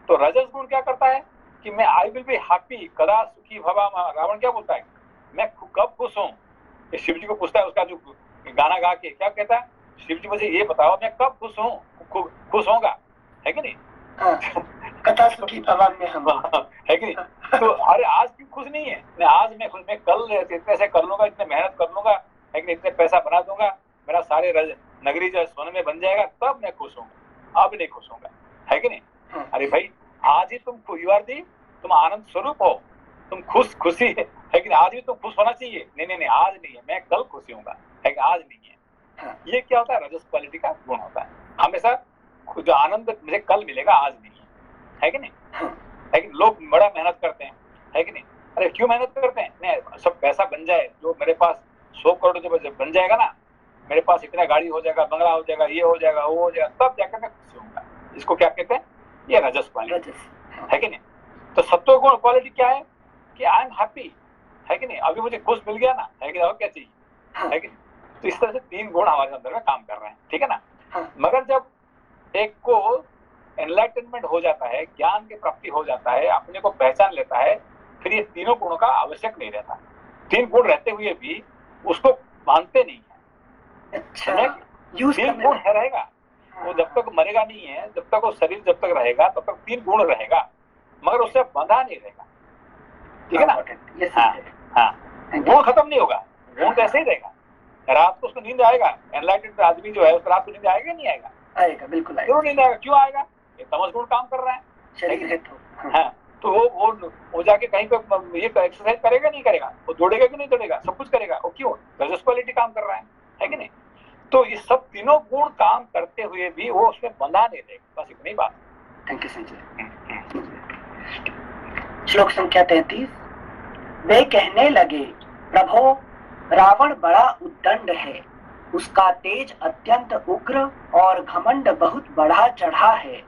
तो रजस गुण क्या करता है कि मैं आई विल बी हैप्पी, कदा सुखी भवा। रावण क्या बोलता है? मैं कब खुश हूँ? शिव जी को पूछता है, उसका जो गाना गा के क्या कहता है? शिव जी मुझे ये बताओ, मैं कब खुश हूँ, खुश होगा, है कि नहीं? कथा सुखी भवा में हम, है कि नहीं? तो अरे आज क्यों खुश नहीं है? आज मैं खुश, मैं कल इतने से कर लूंगा, इतने मेहनत कर लूंगा, है कि नहीं, इतने पैसा बना दूंगा, मेरा सारे नगरी जो सोने में बन जाएगा, तब मैं खुश होऊंगा, अब नहीं खुश होऊंगा, है कि नहीं? अरे भाई, आज ही तुम तुम आनंद स्वरूप हो, तुम खुशी है कि नहीं? आज भी तुम खुश होना चाहिए। नहीं, आज नहीं है, मैं कल खुशी होऊंगा, है कि आज नहीं है। ये क्या होता है? रजस क्वालिटी का गुण होता है। हमेशा जो आनंद मुझे कल मिलेगा, आज नहीं है कि नहीं? है कि लोग बड़ा मेहनत करते हैं, है कि नहीं? अरे क्यों मेहनत करते हैं? नहीं, सब पैसा बन जाए, जो मेरे पास 100 करोड़ जब बन जाएगा ना, मेरे पास इतना गाड़ी हो जाएगा, बंगला हो जाएगा, ये हो जाएगा, वो हो जाएगा, तब जाकर मैं खुश होऊंगा। इसको क्या कहते हैं? ये रजस क्वालिटी, है कि नहीं? तो सत्व गुण क्वालिटी क्या है कि आई एम हैप्पी, है कि नहीं? अभी मुझे खुश मिल गया ना, है कि नहीं? और क्या चाहिए, है कि नहीं? तो इस तरह से 3 गुण हमारे अंदर में काम कर रहे हैं, ठीक है ना? मगर जब एक को एनलाइटनमेंट हो जाता है, ज्ञान की प्राप्ति हो जाता है, अपने को पहचान लेता है, फिर ये तीनों गुणों का आवश्यक नहीं रहता। 3 गुण रहते हुए भी उसको मानते नहीं है। अच्छा, 3 गुण है रहेगा, वो जब तक मरेगा नहीं है, जब तक वो शरीर जब तक रहेगा तब तक 3 गुण रहेगा, मगर उससे बंधा नहीं रहेगा, ठीक है ना। ये हाँ हाँ, गुण खत्म नहीं होगा, गुण तो ऐसे ही रहेगा। रात को उसको नींद आएगा, एनलाइटेड आदमी जो है उसको रात को नींद आएगा नहीं आएगा? आएगा, बिल्कुल आएगा। क्यों नींद आएगा? क्यों आएगा? ये तमस गुण काम कर रहा है, शरीर है तो। हाँ, तो वो जाके कहीं पे ये एक्सरसाइज करेगा नहीं करेगा, वो दौड़ेगा कि नहीं दौड़ेगा, सब कुछ करेगा। वो क्यों? रजस क्वालिटी काम कर रहा है कि नहीं। तो ये सब तीनों गुण काम करते हुए भी वो उसमें बंधा नहीं रहेगा, बस इतनी बात। Thank you Sanjay. श्लोक संख्या 33। वे कहने लगे, प्रभो, रावण बड़ा उद्दंड है, उसका तेज अत्यंत उग्र और घमंड बहुत बढ़ा चढ़ा है।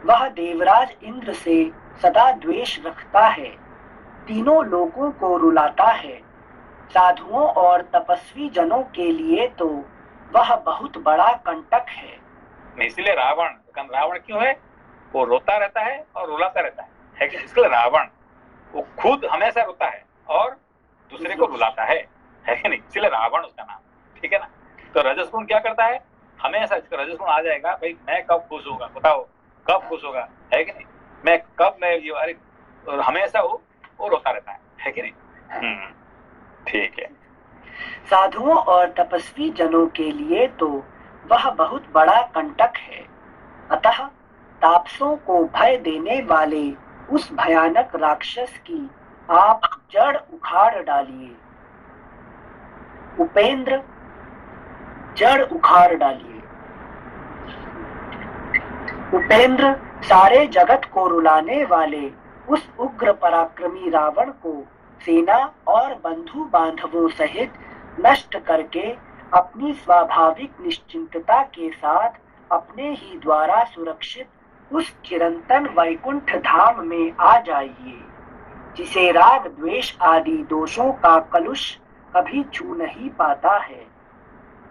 वह देवराज इंद्र से सदा द्वेष रखता है, तीनों लोगों को रुलाता है। साधुओं और तपस्वी जनों के लिए तो वह बहुत बड़ा कंटक है। इसलिए रावण क्यों है? वो रोता रहता है और रुलाता रहता है कि इसलिए रावण वो खुद हमेशा रोता है और दूसरे को रुलाता है कि नहीं, इसलिए रावण उसका नाम, ठीक है ना। तो रजस गुण क्या करता है? हमेशा इसका रजस गुण आ जाएगा, भाई मैं कब खुश होगा, बताओ कब खुश होगा, है कि नहीं, मैं कब मैं ये, अरे हमेशा वो रोता रहता है कि नहीं। ठीक है। साधुओं और तपस्वी जनों के लिए तो वह बहुत बड़ा कंटक है, अतः तापसों को भय देने वाले उस भयानक राक्षस की आप जड़ उखाड़ डालिए। उपेंद्र, जड़ उखाड़ डालिए। उपेंद्र, सारे जगत को रुलाने वाले उस उग्र पराक्रमी रावण को सेना और बंधु बांधवों सहित नष्ट करके अपनी स्वाभाविक निश्चिंतता के साथ अपने ही द्वारा सुरक्षित उस चिरंतन वैकुंठ धाम में आ जाइए, जिसे राग द्वेष आदि दोषों का कलुष कभी छू नहीं पाता है।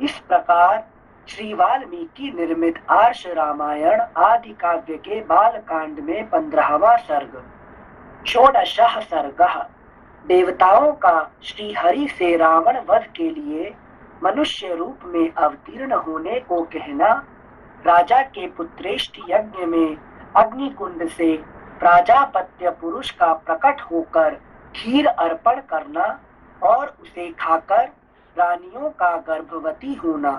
इस प्रकार श्री वाल्मीकि निर्मित आर्ष रामायण आदि काव्य के बाल कांड में 15वां सर्ग, षोडशः सर्गः, देवताओं का श्री हरि से रावण वध के लिए मनुष्य रूप में अवतीर्ण होने को कहना, राजा के पुत्रेष्ठ यज्ञ में अग्निकुंड से प्राजापत्य पुरुष का प्रकट होकर खीर अर्पण करना और उसे खाकर रानियों का गर्भवती होना।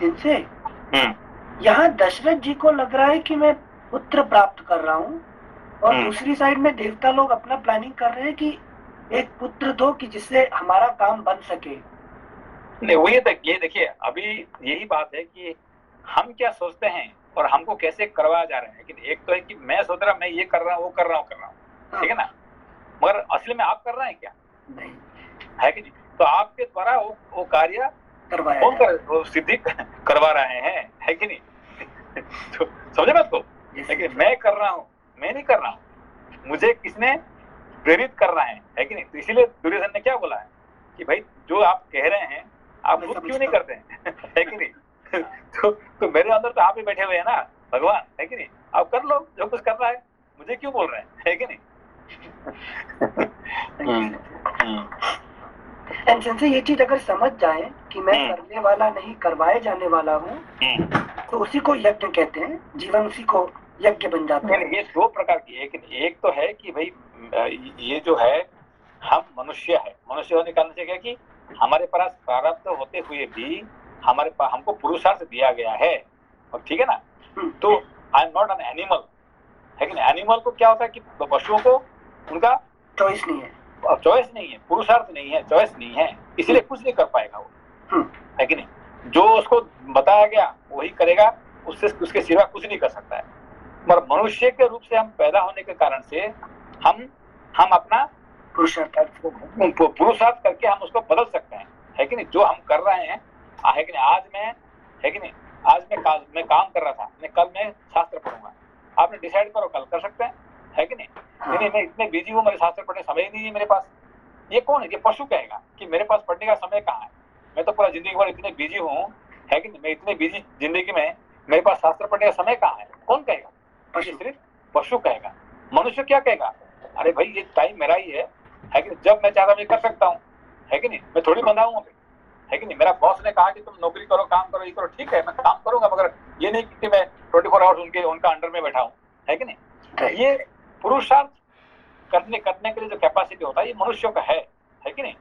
जिनसे यहाँ दशरथ जी को लग रहा है कि मैं पुत्र प्राप्त कर रहा हूँ, और दूसरी साइड में देवता लोग अपना प्लानिंग कर रहे हैं कि एक पुत्र दो कि जिससे हमारा काम बन सके। नहीं, वो ये देखिए, अभी यही बात है कि हम क्या सोचते हैं और हमको कैसे करवाया जा रहा है। लेकिन एक तो है कि मैं सोच रहा मैं ये कर रहा हूँ, वो कर रहा हूँ, ठीक है ना, मगर असली में आप कर रहे हैं क्या? नहीं है कि नहीं। तो आपके द्वारा वो कार्य करवाया कौन कर सिद्धि करवा रहे हैं, है कि नहीं। तो समझे बात को। लेकिन मैं कर रहा हूँ, मैं नहीं कर रहा हूँ, मुझे किसने प्रेरित कर रहा है कि नहीं। तो इसीलिए दुर्योधन ने क्या बोला है कि भाई जो आप कह रहे हैं आप खुद क्यों नहीं करते हैं, है कि नहीं। तो मेरे अंदर तो आप ही बैठे हुए हैं ना भगवान, है कि नहीं, आप कर लो जो कुछ करना है, मुझे क्यों बोल रहे हैं, है कि नहीं। से ये चीज अगर समझ जाए कि मैं करने वाला नहीं करवाए जाने वाला हूँ, तो उसी को यज्ञ कहते हैं, जीवन उसी को यज्ञ बन जाते हैं। ये दो प्रकार की, एक तो है कि भाई ये जो है हम मनुष्य है, मनुष्य होने का कारण से क्या कि हमारे पास प्रारब्ध होते हुए भी हमारे पास हमको पुरुषार्थ दिया गया है, और ठीक है ना। तो I am not an animal, है कि नहीं। एनिमल को क्या होता है कि पशुओं को उनका चॉइस नहीं है, पुरुषार्थ नहीं है, चॉइस नहीं है, इसलिए कुछ नहीं कर पाएगा वो, है कि नहीं। जो उसको बताया गया वही करेगा, उसके सिवा कुछ नहीं कर सकता है। मगर मनुष्य के रूप से हम पैदा होने के कारण से हम अपना पुरुषार्थ करके हम उसको बदल सकते हैं, है कि नहीं। जो हम कर रहे हैं, है कि नहीं। आज मैं, है कि नहीं, आज मैं काम कर रहा था, कल मैं शास्त्र पढ़ूंगा, आपने डिसाइड करो कल कर सकते हैं, है कि नहीं। नहीं, मैं इतने बिजी हूँ, मेरे शास्त्र पढ़ने समय ही नहीं है मेरे पास। ये कौन है? ये पशु कहेगा कि मेरे पास पढ़ने का समय कहाँ है, मैं तो पूरा जिंदगी भर इतने बिजी हूँ, है कि नहीं। मैं इतने बिजी जिंदगी में मेरे पास शास्त्र पढ़ने का समय कहाँ है, कौन कहेगा? सिर्फ पशु कहेगा। मनुष्य क्या कहेगा? अरे भाई ये टाइम मेरा ही है कि नहीं, जब मैं चाहता मैं कर सकता हूँ, है कि नहीं। मैं थोड़ी बंधा हूँ, है कि नहीं। मेरा बॉस ने कहा कि तुम नौकरी करो, काम करो, ये करो, ठीक है मैं काम करूंगा, मगर ये नहीं कि मैं 24 आवर्स उनका अंडर में बैठा हूँ, है कि नहीं। ये पुरुषार्थ करने के लिए जो कैपेसिटी होता है ये मनुष्यों का है कि नहीं।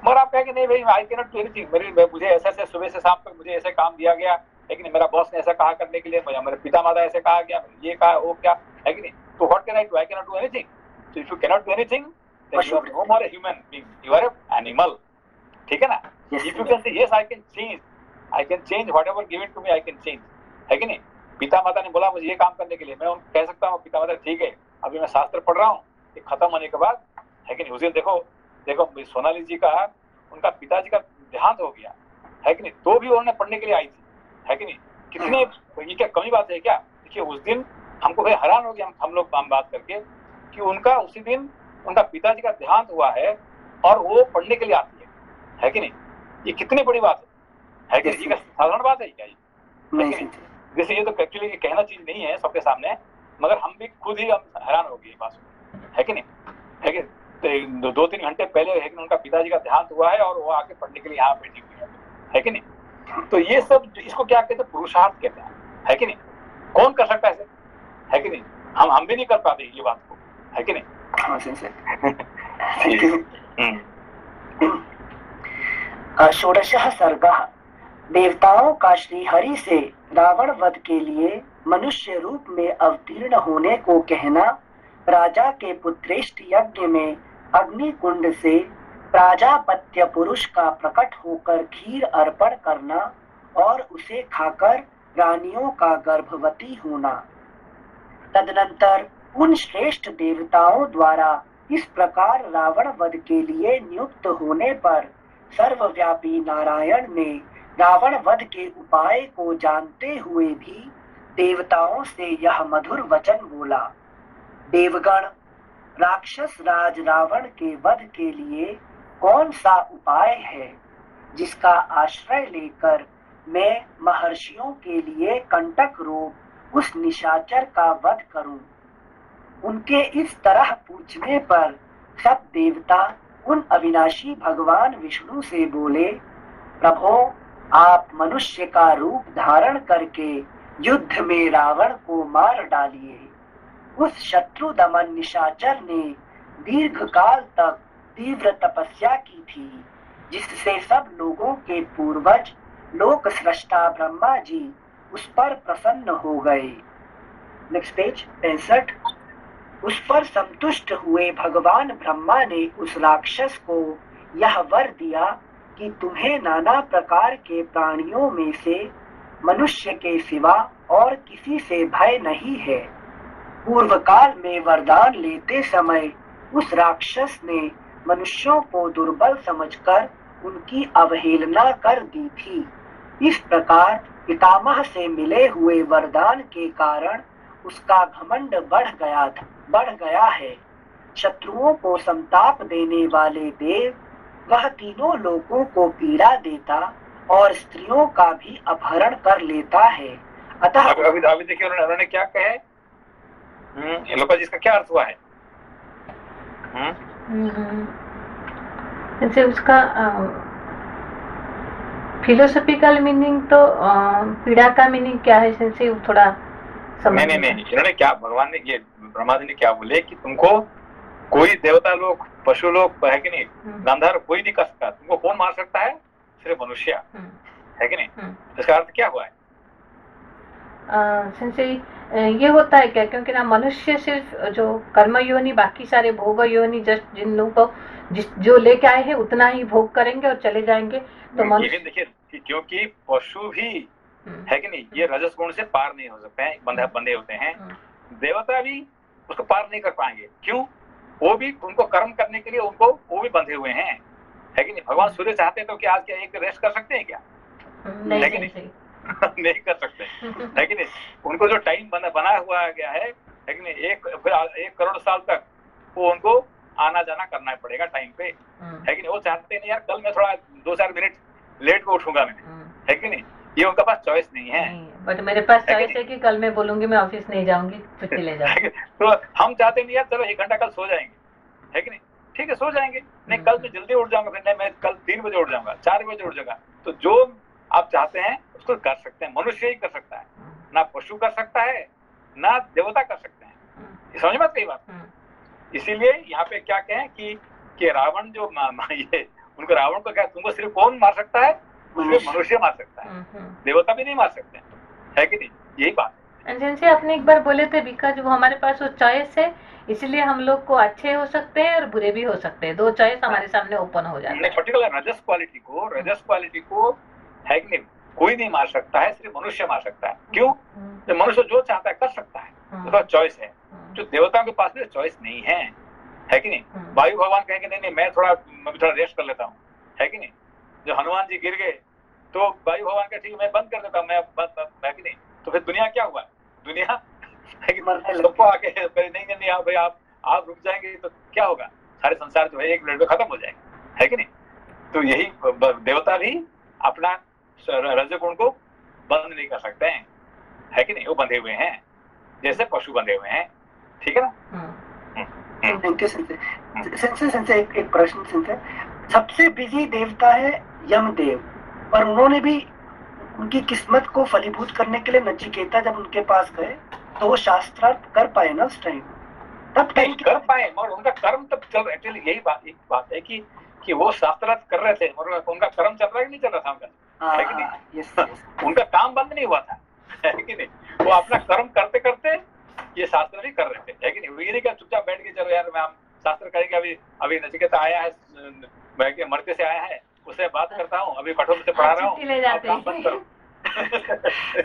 मगर आप कहें कि नहीं भाई आई कैन नॉट डू एनीथिंग, मुझे ऐसे सुबह से शाम तक मुझे ऐसे काम दिया गया है कि नहीं, मेरा बॉस ने ऐसा कहा करने के लिए, मेरे पिता माता ऐसे कहा गया, ये कहा वो क्या, है कि नहीं। तो what can I do, I can not do anything. So if you can not do anything then you are no more a human being, you are an animal, ठीक है ना। If you can say yes I can change whatever given to me, I can change, है कि नहीं। पिता माता ने बोला मुझे ये काम करने के लिए, मैं उनको कह सकता हूँ पिता माता ठीक है अभी मैं शास्त्र पढ़ रहा हूँ, ये खत्म होने के बाद, है कि नहीं। उस दिन देखो सोनाली जी का, उनका पिताजी का देहांत हो गया, है कि नहीं, तो भी उन्होंने पढ़ने के लिए आई थी, है कि नहीं। कितने ये क्या कमी बात है क्या। देखिए उस दिन हमको भाई हैरान हो गया हम लोग काम बात करके कि उनका उसी दिन उनका पिताजी का देहांत हुआ है और वो पढ़ने के लिए आती है कि नहीं। ये कितनी बड़ी बात है कि नहीं, साधारण बात है क्या ये। जैसे ये तो एक्चुअली कहना चीज नहीं है सबके सामने, मगर हम भी खुद ही हम हैरान हो गए बात, है कि नहीं, है कि 2-3 घंटे पहले है कि उनका पिताजी का देहांत हुआ है और वो आके पढ़ने के लिए यहाँ बैठी हुई है कि नहीं। तो ये सब इसको क्या कहते हैं, पुरुषार्थ कहते हैं, है कि नहीं। कौन कर सकता है, है कि नहीं। हम भी नहीं कर पाते ये बात को, है कि नहीं। षोडशः सर्गः। देवताओं का श्री हरि से रावण वध के लिए मनुष्य रूप में अवतीर्ण होने को कहना, राजा के पुत्रेष्ठ यज्ञ में अग्नि कुंड से प्राजापत्य पुरुष का प्रकट होकर खीर अर्पण करना और उसे खाकर रानियों का गर्भवती होना। तदनंतर उन श्रेष्ठ देवताओं द्वारा इस प्रकार रावण वध के लिए नियुक्त होने पर सर्वव्यापी नारायण ने रावण वध के उपाय को जानते हुए भी देवताओं से यह मधुर वचन बोला। देवगण, राक्षस राज रावण के वध के लिए कौन सा उपाय है जिसका आश्रय लेकर मैं महर्षियों के लिए कंटक रूप उस निशाचर का वध करूं। उनके इस तरह पूछने पर सब देवता उन अविनाशी भगवान विष्णु से बोले, प्रभो आप मनुष्य का रूप धारण करके युद्ध में रावण को मार डालिए। उस शत्रु दमन निशाचर ने दीर्घ काल तक तीव्र तपस्या की थी, जिससे सब लोगों के पूर्वज लोक सृष्टा ब्रह्मा जी उस पर प्रसन्न हो गए। Next page 65। उस पर संतुष्ट हुए भगवान ब्रह्मा ने उस राक्षस को यह वर दिया कि तुम्हें नाना प्रकार के प्राणियों में से मनुष्य के सिवा और किसी से भय नहीं है। पूर्व काल में वरदान लेते समय उस राक्षस ने मनुष्यों को दुर्बल समझकर उनकी अवहेलना कर दी थी। इस प्रकार पितामह से मिले हुए वरदान के कारण उसका घमंड बढ़ गया है। शत्रुओं को संताप देने वाले देव वह तीनों लोगों को पीड़ा देता और स्त्रियों का भी अपहरण कर लेता है। अतः अभी देखिए उन्होंने क्या कहे, लोपा जी इसका क्या अर्थ हुआ है। जैसे उसका फिलोसॉफिकल मीनिंग तो पीड़ा का मीनिंग क्या है, जैसे थोड़ा नहीं इन्होंने क्या, भगवान ने ये ब्रह्मा जी ने क्या बोले कि तुमको कोई देवता लोग, पशु लोग, है कि नहीं, गंधर्व कोई नहीं कर सकता, तुमको कौन मार सकता है, सिर्फ मनुष्य, है कि नहीं। इसका अर्थ क्या हुआ है। ये होता है क्या, क्योंकि ना मनुष्य सिर्फ जो कर्म योनि, बाकी सारे भोग योनि जस्ट जिन लोगों को जो लेके आए हैं उतना ही भोग करेंगे और चले जाएंगे। तो मनुष्य देखिए क्योंकि पशु भी है कि नहीं, ये रजस गुण से पार नहीं हो सकते हैं, बंधे होते हैं। देवता भी उसको पार नहीं कर पाएंगे, क्यों, वो भी उनको कर्म करने के लिए वो भी बंधे हुए हैं, है कि नहीं। भगवान सूर्य चाहते तो क्या आज क्या एक रेस्ट कर सकते हैं क्या, है कि नहीं नहीं कर सकते, है कि नहीं। उनको जो टाइम बनाया हुआ गया है कि नहीं, 1 करोड़ साल तक वो उनको आना जाना करना पड़ेगा टाइम पे, है कि नहीं। वो चाहते नहीं यार कल मैं थोड़ा 2-4 मिनट लेट को उठूंगा मैं, है कि नहीं। ये उनके पास चॉइस नहीं है। बट मेरे पास चॉइस है कि कल मैं बोलूंगी मैं ऑफिस नहीं जाऊंगी, छुट्टी ले जाऊंगी। तो हम चाहते नहीं यार चलो 1 घंटा कल सो जाएंगे, है कि नहीं। ठीक है सो जाएंगे, नहीं कल मैं जल्दी उठ जाऊंगा, फिर नहीं मैं कल 3 बजे उठ जाऊंगा, 4 बजे उठ जाऊंगा। तो जो आप चाहते हैं उसको कर सकते हैं, मनुष्य ही कर सकता है, ना पशु कर सकता है ना देवता कर सकते हैं। ये समझ में आती है बात। इसीलिए यहाँ पे क्या कहें कि रावण जो ये उनको रावण को क्या, तुमको सिर्फ कौन मार सकता है? सिर्फ मनुष्य मार सकता है, देवता भी नहीं मार सकते, है कि नहीं? यही बात है। जैसे आपने एक बार बोले थे बिकॉज वो हमारे पास वो चॉइस है, इसलिए हम लोग को अच्छे हो सकते हैं और बुरे भी हो सकते हैं, 2 चॉइस हमारे सामने ओपन हो जाता है। पर्टिकुलर रजस क्वालिटी को है कि नहीं कोई नहीं मार सकता है, सिर्फ मनुष्य मार सकता है। क्यों? तो मनुष्य जो चाहता है कर सकता है, उसका चॉइस है। जो देवताओं के पास भी चॉइस नहीं है कि नहीं? वायु भगवान कहेंगे नहीं मैं थोड़ा रेस्ट कर लेता हूँ, है कि नहीं? जो हनुमान जी गिर गए तो वायु भगवान का ठीक है मैं बंद कर देता हूँ, मैं है कि नहीं? तो फिर दुनिया क्या हुआ? दुनिया सबको आके नहीं आप भाई आप रुक जाएंगे तो क्या होगा? सारे संसार जो है 1 मिनट में खत्म हो जाएगा, है कि नहीं? तो यही देवता भी अपना रजोगुण को बंद नहीं कर सकते हैं, है कि नहीं? वो बंधे हुए हैं जैसे पशु बंधे हुए हैं, ठीक है ना? Thank you sensei. एक प्रश्न सेंसे, सबसे बिजी देवता है यमदेव, पर उन्होंने भी उनकी किस्मत को फलीभूत करने के लिए नचिकेता जब उनके पास गए तो वो शास्त्रार्थ कर पाए ना उस टाइम, तब टाइम कर पाए, मगर उनका कर्म तब चल, एक्चुअली यही बात है कि वो शास्त्रार्थ कर रहे थे मगर उनका कर्म चल रहा है कि नहीं चल रहा था उनका, है कि नहीं? यस उनका काम बंद नहीं हुआ था, है कि नहीं? वो अपना कर्म करते करते ये शास्त्र भी कर रहे थे, है कि नहीं? ये नहीं क्या चुपचाप बैठ के चलो यार मैं हम शास्त्र करेंगे, अभी नचिकेता आया है मरते से आया है, उससे बात करता हूँ, अभी कठोर से पढ़ा रहा हूँ, आप काम बंद करो।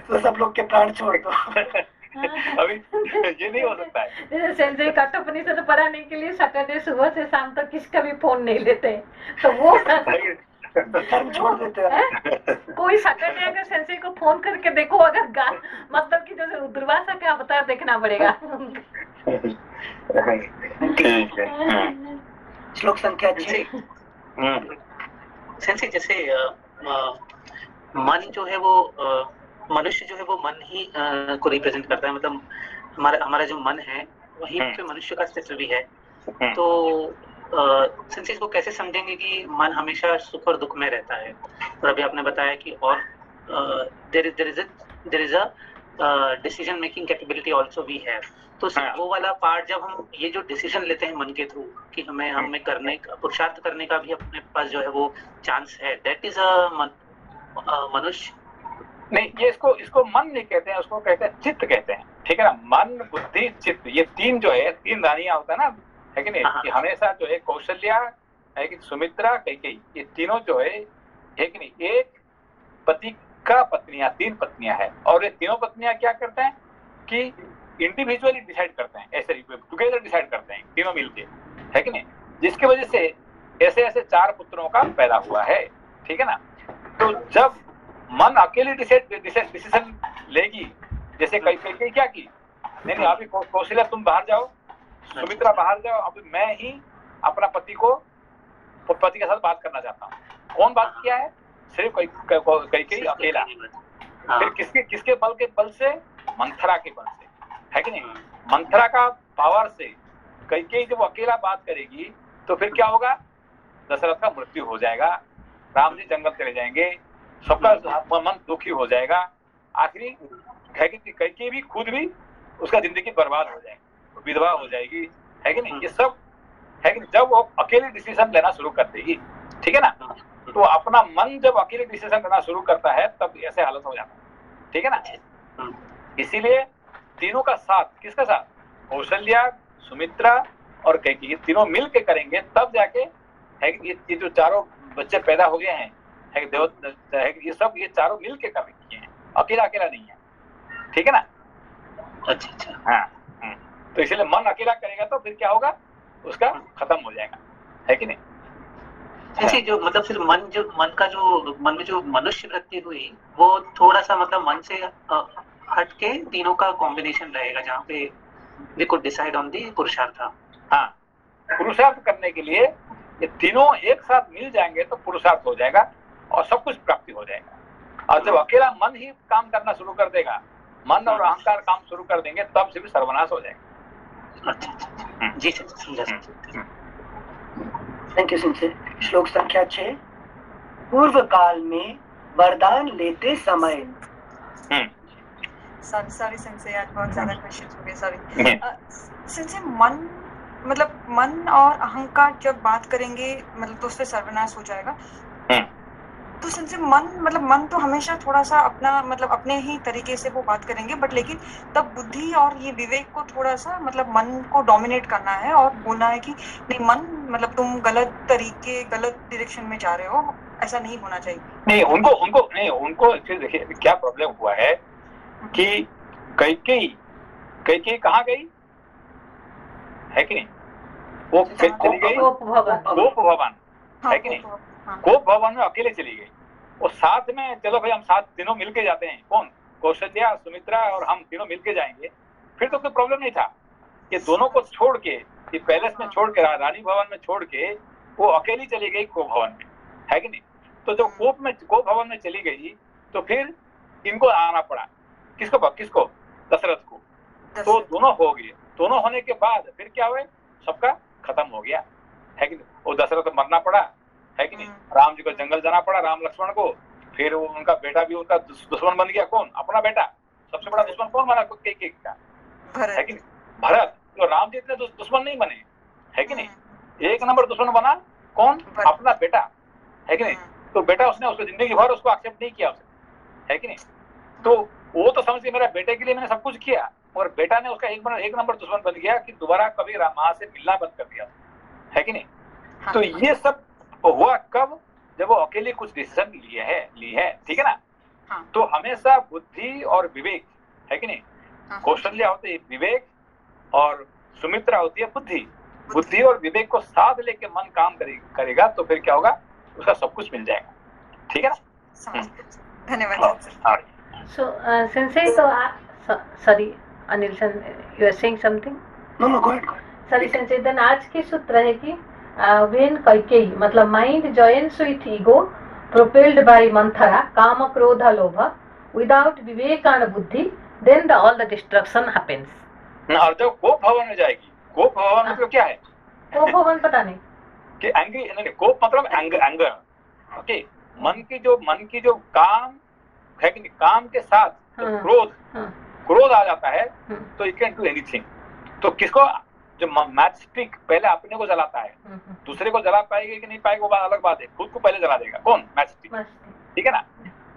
तो सब लोग के प्राण छोड़ दो। अभी ये नहीं हो सकता है। संजय कठोपनिषद पढ़ाने के लिए सैटरडे सुबह से शाम तक किसका भी फोन नहीं लेते, तो वो कर्म छोड़ देते हैं। कोई सैटरडे अगर सेंसई को फोन करके देखो, अगर मतलब कि जैसे दुर्वासा क्या होता है देखना पड़ेगा। ठीक है। श्लोक संख्या 6। सेंसी जैसे मन जो है वो मनुष्य जो है वो मन ही को रिप्रेजेंट करता है, मतलब हमारा जो मन है वहीं पे मनुष्य का अस्तित्व भी है। तो सेंसी इसको कैसे समझेंगे कि मन हमेशा सुख और दुख में रहता है? और अभी आपने बताया कि और there is a decision making capability also we have, तो वो वाला पार्ट जब हम ये जो डिसीजन लेते हैं मन के थ्रू कि हमें करने का पुरुषार्थ करने का भी अपने पास जो है वो चांस है, दैट इज अ मनुष्य। नहीं, ये इसको मन नहीं कहते हैं, उसको कहते हैं चित्त कहते हैं, ठीक है ना? मन बुद्धि चित्त, ये 3 जो है 3 रानियां होता है ना, है कि नहीं? कि हमेशा जो है कौशल्या है कि सुमित्रा कैकेयी, ये तीनों जो है कि नहीं, एक पति का पत्नियां 3 पत्नियां है, और ये तीनों पत्नियां क्या करते हैं कि इंडिविजुअली डिसाइड करते हैं, ऐसे टुगेदर डिसाइड करते हैं तीनों मिलके, है कि नहीं? जिसकी वजह से ऐसे 4 पुत्रों का पैदा हुआ है, ठीक है ना? तो जब मन अकेले डिसीजन लेगी, जैसे कैकेयी क्या की, नहीं अभी कौशल्या तुम बाहर जाओ, सुमित्रा बाहर जाओ, अब मैं ही अपना पति के साथ बात करना चाहता हूँ। कौन बात किया है? सिर्फ कैकेयी अकेला। फिर किसके बल से? मंथरा के बल से, है कि नहीं? मंथरा का पावर से कैकेयी जब अकेला बात करेगी तो फिर क्या होगा? दशरथ का मृत्यु हो जाएगा, राम जी जंगल चले जाएंगे, सबका मन दुखी हो जाएगा, आखिरी कैकेयी भी खुद भी उसका जिंदगी बर्बाद हो जाएगी, विधवा हो जाएगी, है कि नहीं? ये सब है कि जब वो अकेले डिसीजन लेना शुरू कर देगी, ठीक है ना? तो अपना मन जब अकेले डिसीजन लेना शुरू करता है तब ऐसे हालत हो जाता है, ठीक है ना? इसीलिए तीनों का साथ, किसका साथ? कौशल्या, सुमित्रा और कैकेयी, तीनों मिल के करेंगे तब जाके है कि ये जो 4 बच्चे पैदा हो गए हैं, है कि ये चारों मिल के कर रही हैं, अकेला नहीं है, ठीक है ना? अच्छा। हाँ, तो इसलिए मन अकेला करेगा तो फिर क्या होगा? उसका खत्म हो जाएगा, है कि नहीं? ऐसे जो मतलब फिर मन में जो मनुष्य वृत्ति हुई वो थोड़ा सा मतलब मन से हट के तीनों का कॉम्बिनेशन रहेगा, जहाँ पे we could decide on the purushartha. हाँ, पुरुषार्थ करने के लिए ये तीनों एक साथ मिल जाएंगे तो पुरुषार्थ हो जाएगा और सब कुछ प्राप्ति हो जाएगा। और जब अकेला मन ही काम करना शुरू कर देगा, मन और अहंकार काम शुरू कर देंगे, तब से भी सर्वनाश हो जाएगा। अच्छा। जी सर, समझा। Thank you since. श्लोक संख्या 6। पूर्व काल में वरदान लेते समय। सॉरी सेंसे, आज बहुत ज्यादा क्वेश्चंस हो गए, सॉरी। हम्म। सेंसे मन, मतलब मन और अहंकार जब बात करेंगे मतलब तो उससे सर्वनाश हो जाएगा। तो सेंसे मन, मतलब मन तो हमेशा थोड़ा सा अपना मतलब अपने ही तरीके से वो बात करेंगे, बट लेकिन तब बुद्धि और ये विवेक को थोड़ा सा मतलब मन को डोमिनेट करना है और बोलना है कि नहीं मन, मतलब तुम गलत तरीके, गलत डायरेक्शन में जा रहे हो, ऐसा नहीं होना चाहिए। नहीं, उनको एक्चुअली देखिए क्या प्रॉब्लम हुआ है कि कैकेयी कहाँ गई है कि नहीं, वो चली गई गोप भवन। गोप भवन, हाँ, है कि नहीं, हाँ, गोप भवन में अकेले चली गई। और साथ में चलो भाई हम साथ तीनों मिलके जाते हैं, कौन, कौशल्या, सुमित्रा और हम तीनों मिलके जाएंगे, फिर तो कोई प्रॉब्लम नहीं था। ये दोनों को छोड़ के, ये पैलेस में छोड़ के, रानी भवन में छोड़ के वो अकेली चली गई गोप भवन में, है कि नहीं। तो जब गोप भवन में चली गई तो फिर इनको आना पड़ा, किसको दशरथ को। तो दोनों हो गए, दोनों होने के बाद फिर क्या हुए, सबका खत्म हो गया, है कि नहीं। वो दशरथ को मरना पड़ा, है कि नहीं, राम जी को जंगल जाना पड़ा, राम लक्ष्मण को। फिर वो उनका बेटा भी उनका दुश्मन बन गया, कौन, अपना बेटा। सबसे बड़ा दुश्मन कौन बना कैकेयी का, है कि नहीं, भरत। तो राम जी इतने दुश्मन नहीं बने, है कि नहीं। एक नंबर दुश्मन बना कौन, अपना बेटा, है कि नहीं। तो बेटा उसने उसको जिंदगी भर उसको एक्सेप्ट नहीं किया उसे, है कि नहीं। तो वो तो समझ के मेरा बेटे के लिए मैंने सब कुछ किया, और बेटा ने उसका एक नंबर दुश्मन बन गया कि दोबारा कभी मां से मिलना बंद कर दिया, है कि नहीं। तो ये सब हुआ कब, जब वो अकेले कुछ डिसीजन ली है, ठीक है ना। तो हमेशा बुद्धि और विवेक, है कि नहीं, कौशल्या होती है विवेक और सुमित्रा होती है बुद्धि और विवेक को साथ लेके मन काम करेगा तो फिर क्या होगा, उसका सब कुछ मिल जाएगा, ठीक है ना। धन्यवाद। So, Sensei, sorry, Anil Sen, you are saying something? No, go ahead. Sorry, Sensei, then आज की सूत्र है कि when कैकेयी, मतलब mind joins with ego, propelled by Manthara, Kama, Krodha, Lobha, without Vivek and Buddhi, then all the destruction happens. और जब गोप भवन में जाएगी, गोप भवन मतलब क्या है, गोप भवन पता नहीं कि एंग्री, नहीं, गोप मतलब एंगर, ओके। मन की जो काम है कि नहीं, काम के साथ क्रोध आ जाता है तो यू कैन डू एनीथिंग। तो किसको, जो मैच स्टिक पहले अपने को जलाता है, दूसरे को जला पाएगा कि नहीं पाएगा वो अलग बात है, खुद को पहले जला देगा, कौन, मैच स्टिक, ठीक है ना।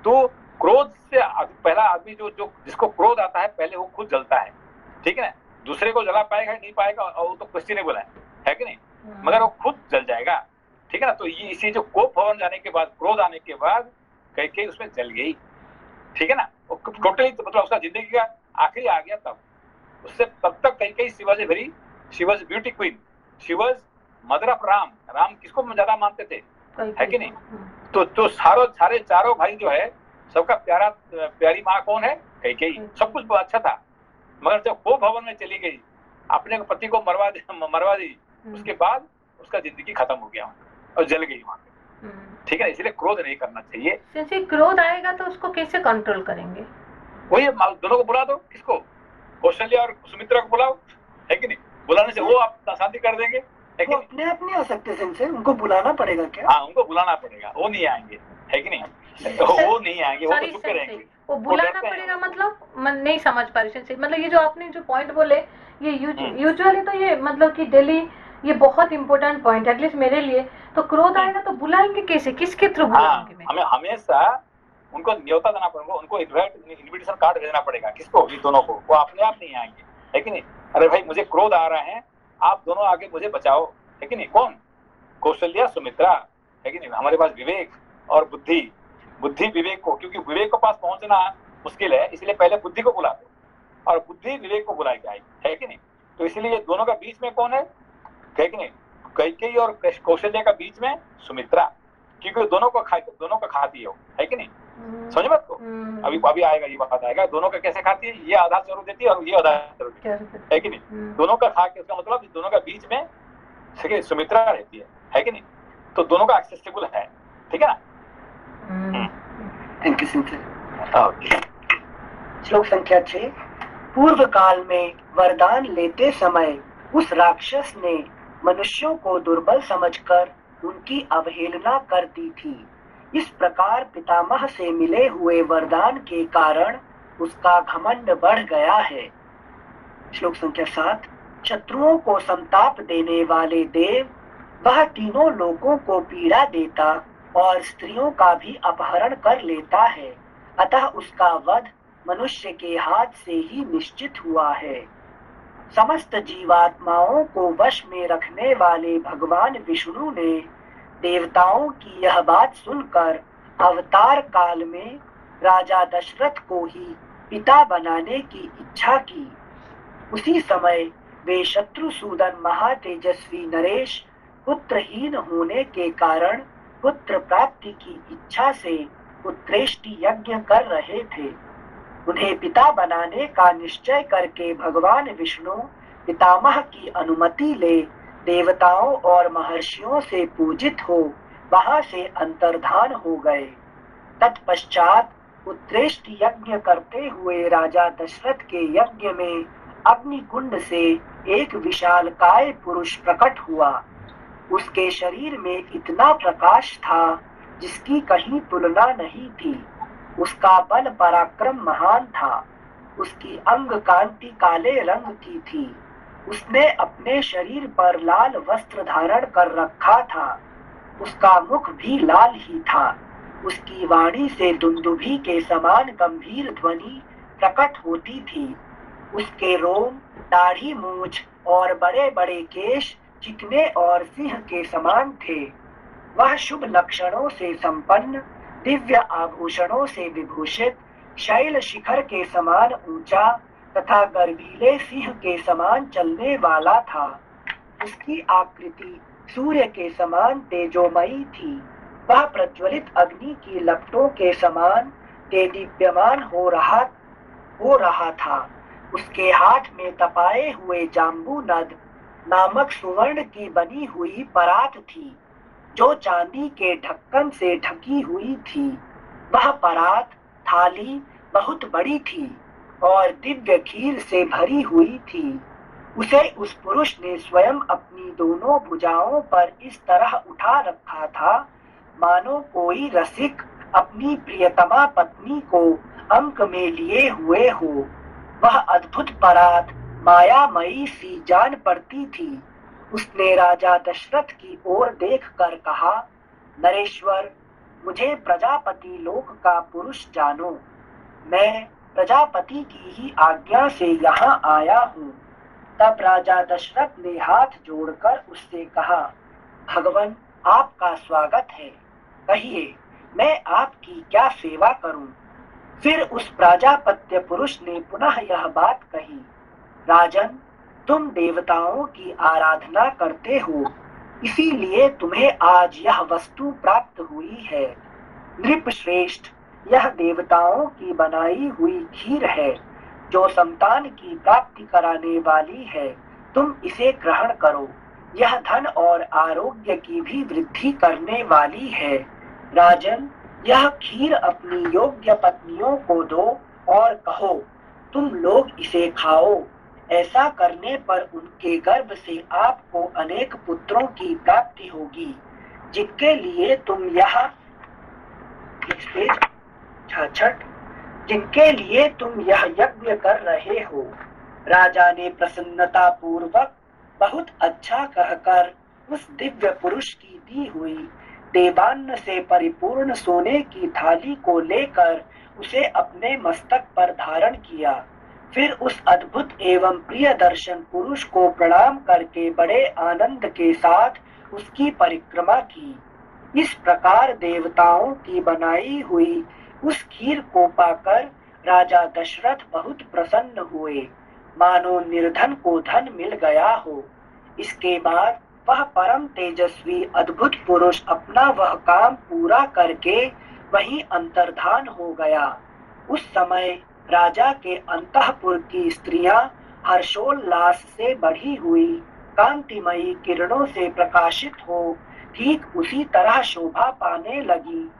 तो क्रोध से पहला आदमी जो जिसको क्रोध आता है पहले वो खुद जलता है, ठीक है ना। दूसरे को जला पाएगा नहीं पाएगा और वो तो क्वेश्चनेबल है कि नहीं, मगर वो खुद जल जाएगा, ठीक है ना। तो ये इसी जो गोप भवन जाने के बाद, क्रोध आने के बाद कैकेयी उसमें जल गई, ठीक है ना। वो टोटली मतलब उसका जिंदगी का आखिरी आ गया तब। उससे तब तक Kaikeyi she was beauty queen, she was mother of Ram किसको ज्यादा मानते थे, है कि नहीं। तो सारे चारों भाई जो है सबका प्यारी माँ कौन है, कैकेयी। सब कुछ अच्छा था, मगर जब गोप भवन में चली गई, अपने पति को मरवा दी, उसके बाद उसका जिंदगी खत्म हो गया और जल गई वहां पे, ठीक है। इसलिए क्रोध नहीं करना चाहिए। सिंसे क्रोध आएगा तो उसको कैसे कंट्रोल करेंगे, वही दोनों को बुला दो, किसको, कौशल्या और सुमित्रा को बुलाओ, है कि नहीं। बुलाने से वो आप शांति कर देंगे, वो अपने आप नहीं आ सकते सिंसे, उनको बुलाना पड़ेगा क्या। हाँ, उनको बुलाना पड़ेगा, वो नहीं आएंगे, है कि नहीं। वो नहीं आएंगे, वो तो चुप रहेंगे, वो बुलाना पड़ेगा। मतलब मैं नहीं समझ पा रही सिंसे, मतलब ये जो आपने जो पॉइंट बोले ये यूजुअली तो ये मतलब कि डेली ये बहुत इंपॉर्टेंट पॉइंट है, एटलीस्ट मेरे लिए। तो क्रोध आएगा तो बुलाएंगे कैसे, किसके थ्रू बुलाएंगे। हमें हमेशा उनको न्योता देना पड़ेगा, उनको इन्विटेशन कार्ड भेजना पड़ेगा, किसको, ये दोनों को। वो अपने आप नहीं आएंगे, है कि नहीं। अरे भाई मुझे क्रोध आ रहा है, आप दोनों आगे मुझे बचाओ, है कि नहीं। कौन, कौशल्या, सुमित्रा, है कि नहीं। हमारे पास विवेक और बुद्धि विवेक को, क्योंकि विवेक के पास पहुंचना मुश्किल है, इसलिए पहले बुद्धि को बुला दो और बुद्धि विवेक को बुलाई जाएगी, है कि नहीं। तो इसलिए दोनों का बीच में कौन है कि नहीं, कैकेयी और कौशल्या का बीच में सुमित्रा, क्योंकि दोनों का खाती है कि नहीं। समझ बात को, अभी आएगा, ये बात आएगा, दोनों का कैसे खाती है, ये आधा जरूर देती है और ये आधा जरूर देती है कि नहीं। दोनों का खा के, उसका मतलब दोनों का बीच में सुमित्रा रहती है कि नहीं। तो दोनों का एक्सेसिबल है, ठीक है ना। Thank you since. श्लोक संख्या 6। पूर्व काल में वरदान लेते समय उस राक्षस ने मनुष्यों को दुर्बल समझकर उनकी अवहेलना करती थी। इस प्रकार पितामह से मिले हुए वरदान के कारण उसका घमंड बढ़ गया है। श्लोक संख्या 7। शत्रुओं को संताप देने वाले देव, वह तीनों लोगों को पीड़ा देता और स्त्रियों का भी अपहरण कर लेता है, अतः उसका वध मनुष्य के हाथ से ही निश्चित हुआ है। समस्त जीवात्माओं को वश में रखने वाले भगवान विष्णु ने देवताओं की यह बात सुनकर अवतार काल में राजा दशरथ को ही पिता बनाने की इच्छा की। उसी समय वे शत्रुसूदन महातेजस्वी नरेश पुत्रहीन होने के कारण पुत्र प्राप्ति की इच्छा से पुत्रेष्टि यज्ञ कर रहे थे। उन्हें पिता बनाने का निश्चय करके भगवान विष्णु पितामह की अनुमति ले देवताओं और महर्षियों से पूजित हो वहां से अंतर्धान हो गए। तत्पश्चात पुत्रेष्टि यज्ञ करते हुए राजा दशरथ के यज्ञ में अग्निकुंड से एक विशालकाय पुरुष प्रकट हुआ। उसके शरीर में इतना प्रकाश था जिसकी कहीं तुलना नहीं थी। उसका बल पराक्रम महान था। उसकी अंग कांति काले रंग की थी। उसने अपने शरीर पर लाल वस्त्र धारण कर रखा था। उसका मुख भी लाल ही था। उसकी वाणी से दुंदुभी के समान गंभीर ध्वनि प्रकट होती थी। उसके रोम, दाढ़ी, मूछ और बड़े बड़े केश चिकने और सिंह के समान थे। वह शुभ लक्षणों से संपन्न, दिव्य आभूषणों से विभूषित, शैल शिखर के समान ऊंचा तथा गर्वीले सिंह के समान चलने वाला था। उसकी आकृति सूर्य के समान तेजोमयी थी। वह प्रज्वलित अग्नि की लपटों के समान तेदीप्यमान हो रहा था। उसके हाथ में तपाए हुए जाम्बू नद नामक सुवर्ण की बनी हुई परात थी, जो चांदी के ढक्कन से ढकी हुई थी। वह परात थाली बहुत बड़ी थी और दिव्य खीर से भरी हुई थी। उसे उस पुरुष ने स्वयं अपनी दोनों भुजाओं पर इस तरह उठा रखा था मानो कोई रसिक अपनी प्रियतमा पत्नी को अंक में लिए हुए हो। वह अद्भुत परात मायामयी सी जान पड़ती थी। उसने राजा दशरथ की ओर देखकर कहा, नरेश्वर, मुझे प्रजापति लोक का पुरुष जानो। मैं प्रजापति की ही आज्ञा से यहाँ आया हूँ। तब राजा दशरथ ने हाथ जोड़कर उससे कहा, भगवान, आपका स्वागत है। कहिए, मैं आपकी क्या सेवा करूं? फिर उस प्रजापत्य पुरुष ने पुनः यह बात कही, राजन, तुम देवताओं की आराधना करते हो, इसीलिए तुम्हें आज यह वस्तु प्राप्त हुई है। नृप श्रेष्ठ, यह देवताओं की बनाई हुई खीर है, जो संतान की प्राप्ति कराने वाली है। तुम इसे ग्रहण करो। यह धन और आरोग्य की भी वृद्धि करने वाली है। राजन, यह खीर अपनी योग्य पत्नियों को दो और कहो, तुम लोग इसे खाओ। ऐसा करने पर उनके गर्भ से आपको अनेक पुत्रों की प्राप्ति होगी, जिनके लिए तुम यह यज्ञ कर रहे हो। राजा ने प्रसन्नता पूर्वक बहुत अच्छा कहकर उस दिव्य पुरुष की दी हुई देवान्न से परिपूर्ण सोने की थाली को लेकर उसे अपने मस्तक पर धारण किया। फिर उस अद्भुत एवं प्रिय दर्शन पुरुष को प्रणाम करके बड़े आनंद के साथ उसकी परिक्रमा की। इस प्रकार देवताओं की बनाई हुई उस खीर को पाकर राजा दशरथ बहुत प्रसन्न हुए, मानो निर्धन को धन मिल गया हो। इसके बाद वह परम तेजस्वी अद्भुत पुरुष अपना वह काम पूरा करके वहीं अंतर्धान हो गया। उस समय राजा के अंतःपुर की स्त्रियां हर्षोल्लास से बढ़ी हुई कांतिमयी किरणों से प्रकाशित हो ठीक उसी तरह शोभा पाने लगी,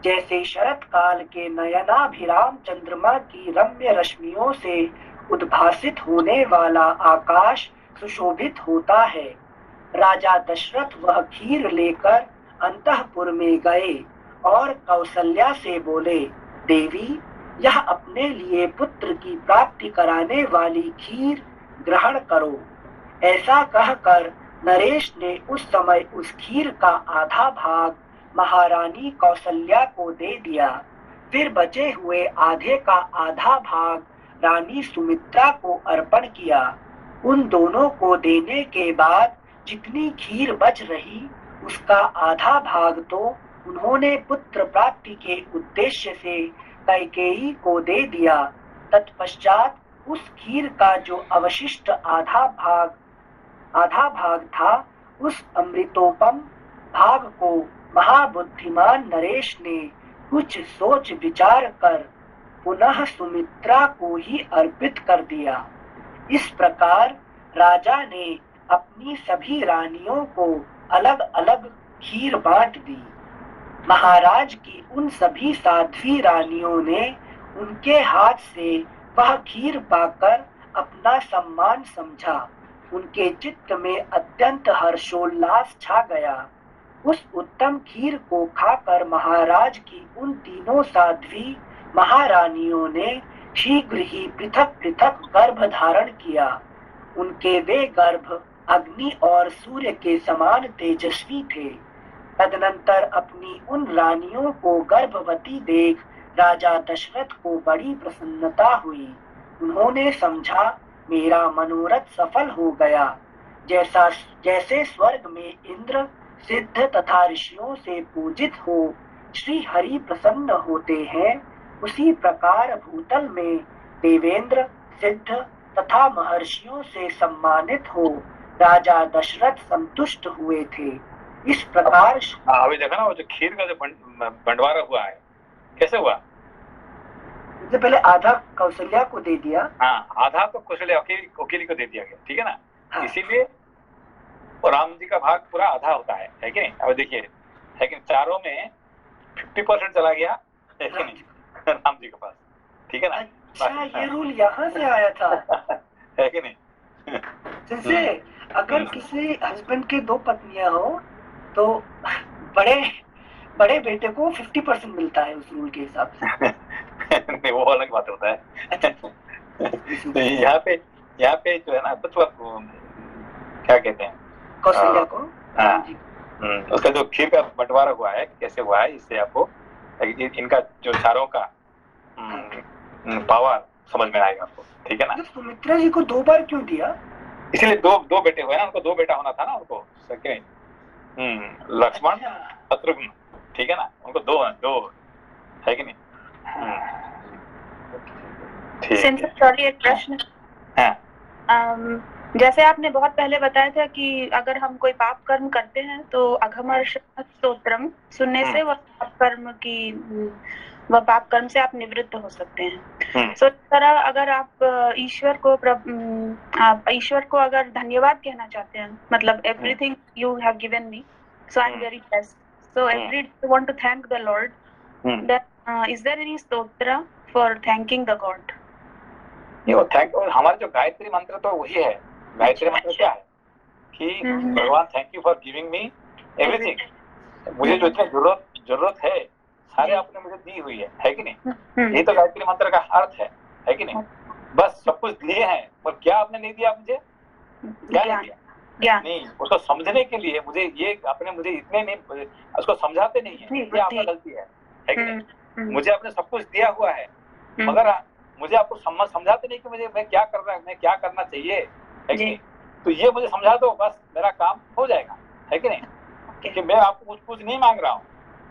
जैसे शरत काल के नयनाभिराम चंद्रमा की रम्य रश्मियों से उद्भासित होने वाला आकाश सुशोभित होता है। राजा दशरथ वह खीर लेकर अंतःपुर में गए और कौशल्या से बोले, देवी, यह अपने लिए पुत्र की प्राप्ति कराने वाली खीर ग्रहण करो। ऐसा कहकर नरेश ने उस समय उस खीर का आधा भाग महारानी कौशल्या को दे दिया। फिर बचे हुए आधे का आधा भाग रानी सुमित्रा को अर्पण किया। उन दोनों को देने के बाद जितनी खीर बच रही उसका आधा भाग तो उन्होंने पुत्र प्राप्ति के उद्देश्य से कैकेयी को दे दिया। तत्पश्चात उस खीर का जो अवशिष्ट आधा भाग था, उस अमृतोपम भाग को महाबुद्धिमान नरेश ने कुछ सोच विचार कर पुनः सुमित्रा को ही अर्पित कर दिया। इस प्रकार राजा ने अपनी सभी रानियों को अलग अलग खीर बांट दी। महाराज की उन सभी साध्वी रानियों ने उनके हाथ से वह खीर पाकर अपना सम्मान समझा। उनके चित्त में अत्यंत हर्षोल्लास छा गया। उस उत्तम खीर को खाकर महाराज की उन तीनों साध्वी महारानियों ने शीघ्र ही पृथक पृथक गर्भ धारण किया। उनके वे गर्भ अग्नि और सूर्य के समान तेजस्वी थे। तदनंतर अपनी उन रानियों को गर्भवती देख राजा दशरथ को बड़ी प्रसन्नता हुई। उन्होंने समझा, मेरा मनोरथ सफल हो गया। जैसे स्वर्ग में इंद्र सिद्ध तथा ऋषियों से पूजित हो श्री हरि प्रसन्न होते हैं, उसी प्रकार भूतल में देवेंद्र सिद्ध तथा महर्षियों से सम्मानित हो राजा दशरथ संतुष्ट हुए थे। इस प्रकार अभी देखा ना, वो जो खीर का जो बंटवारा हुआ है कैसे हुआ? सबसे पहले आधा कौशल्या को दे दिया। हाँ, आधा तो कौशल्या अकेली को दे दिया गया, ठीक है ना। हाँ। इसीलिए राम जी का भाग पूरा आधा होता है कि नहीं? अब देखिए, है कि चारों में 50% चला गया, है कि नहीं, राम जी के पास, ठीक है ना। अच्छा, ये रूल यहाँ से आया था है कि नहीं? जैसे अगर किसी हस्बैंड के दो पत्नियां हो तो बड़े बेटे को 50% मिलता है उस रूल के हिसाब से। नहीं, वो अलग बात होता है। तो यहाँ पे जो है ना, मतलब क्या कहते हैं, कौशल्या को। हाँ, उसका जो खीर का बंटवारा हुआ है कैसे हुआ है, इससे आपको इनका जो चारों का पावर समझ में आएगा आपको, ठीक है ना। सुमित्रा जी को 2 बार क्यों दिया? इसलिए दो बेटे हुए ना, उनको 2 बेटा होना था ना उनको, लक्ष्मण शत्रुघ्न, ठीक है ना, उनको दो है कि नहीं। सॉरी, एक प्रश्न। हाँ। जैसे आपने बहुत पहले बताया था कि अगर हम कोई पाप कर्म करते हैं तो अघमर्षण स्तोत्रम सुनने से वह पाप कर्म से आप निवृत्त हो सकते हैं। तो इस तरह अगर आप ईश्वर को अगर धन्यवाद कहना चाहते हैं, मतलब everything you have given me, so I am very blessed, so every day want to thank the lord, that is there any stotra for thanking the god? और हमारा जो गायत्री मंत्र तो वही है। गायत्री मंत्र क्या है कि भगवान thank you for giving me everything, मुझे जो इतनी जरूरत है सारे आपने मुझे दी हुई है कि नहीं। यही तो गायत्री मंत्र का अर्थ है कि नहीं। बस सब कुछ दिए हैं, पर क्या आपने नहीं दिया मुझे? क्या नहीं दिया? नहीं, उसको समझने के लिए मुझे आपने मुझे इतने नहीं, उसको समझाते नहीं है, ये आपका गलती है कि नहीं। मुझे आपने सब कुछ दिया हुआ है, मगर मुझे आपको समझाते नहीं कि मैं क्या करना चाहिए, है कि नहीं। तो ये मुझे समझा दो, बस मेरा काम हो जाएगा, है कि नहीं। कि मैं आपको कुछ नहीं मांग रहा हूँ,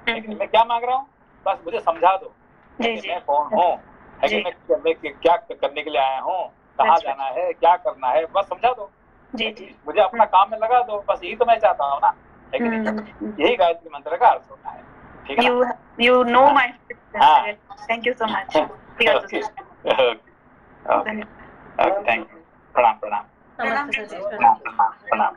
है कि नहीं। मैं क्या मांग रहा हूँ, बस मुझे समझा दो कि मैं कौन हूँ, है कि मैं क्या करने के लिए आया हूँ, कहाँ जाना है, क्या करना है, बस समझा दो। मुझे अपना काम में लगा दो, बस यही तो मैं चाहता हूँ ना, है कि नहीं। यही गायत्री मंत्र का अर्थ होता है, ठीक है। You know my thank you so much. Okay. Thank you. प्रणाम। नमस्ते सर जी, प्रणाम।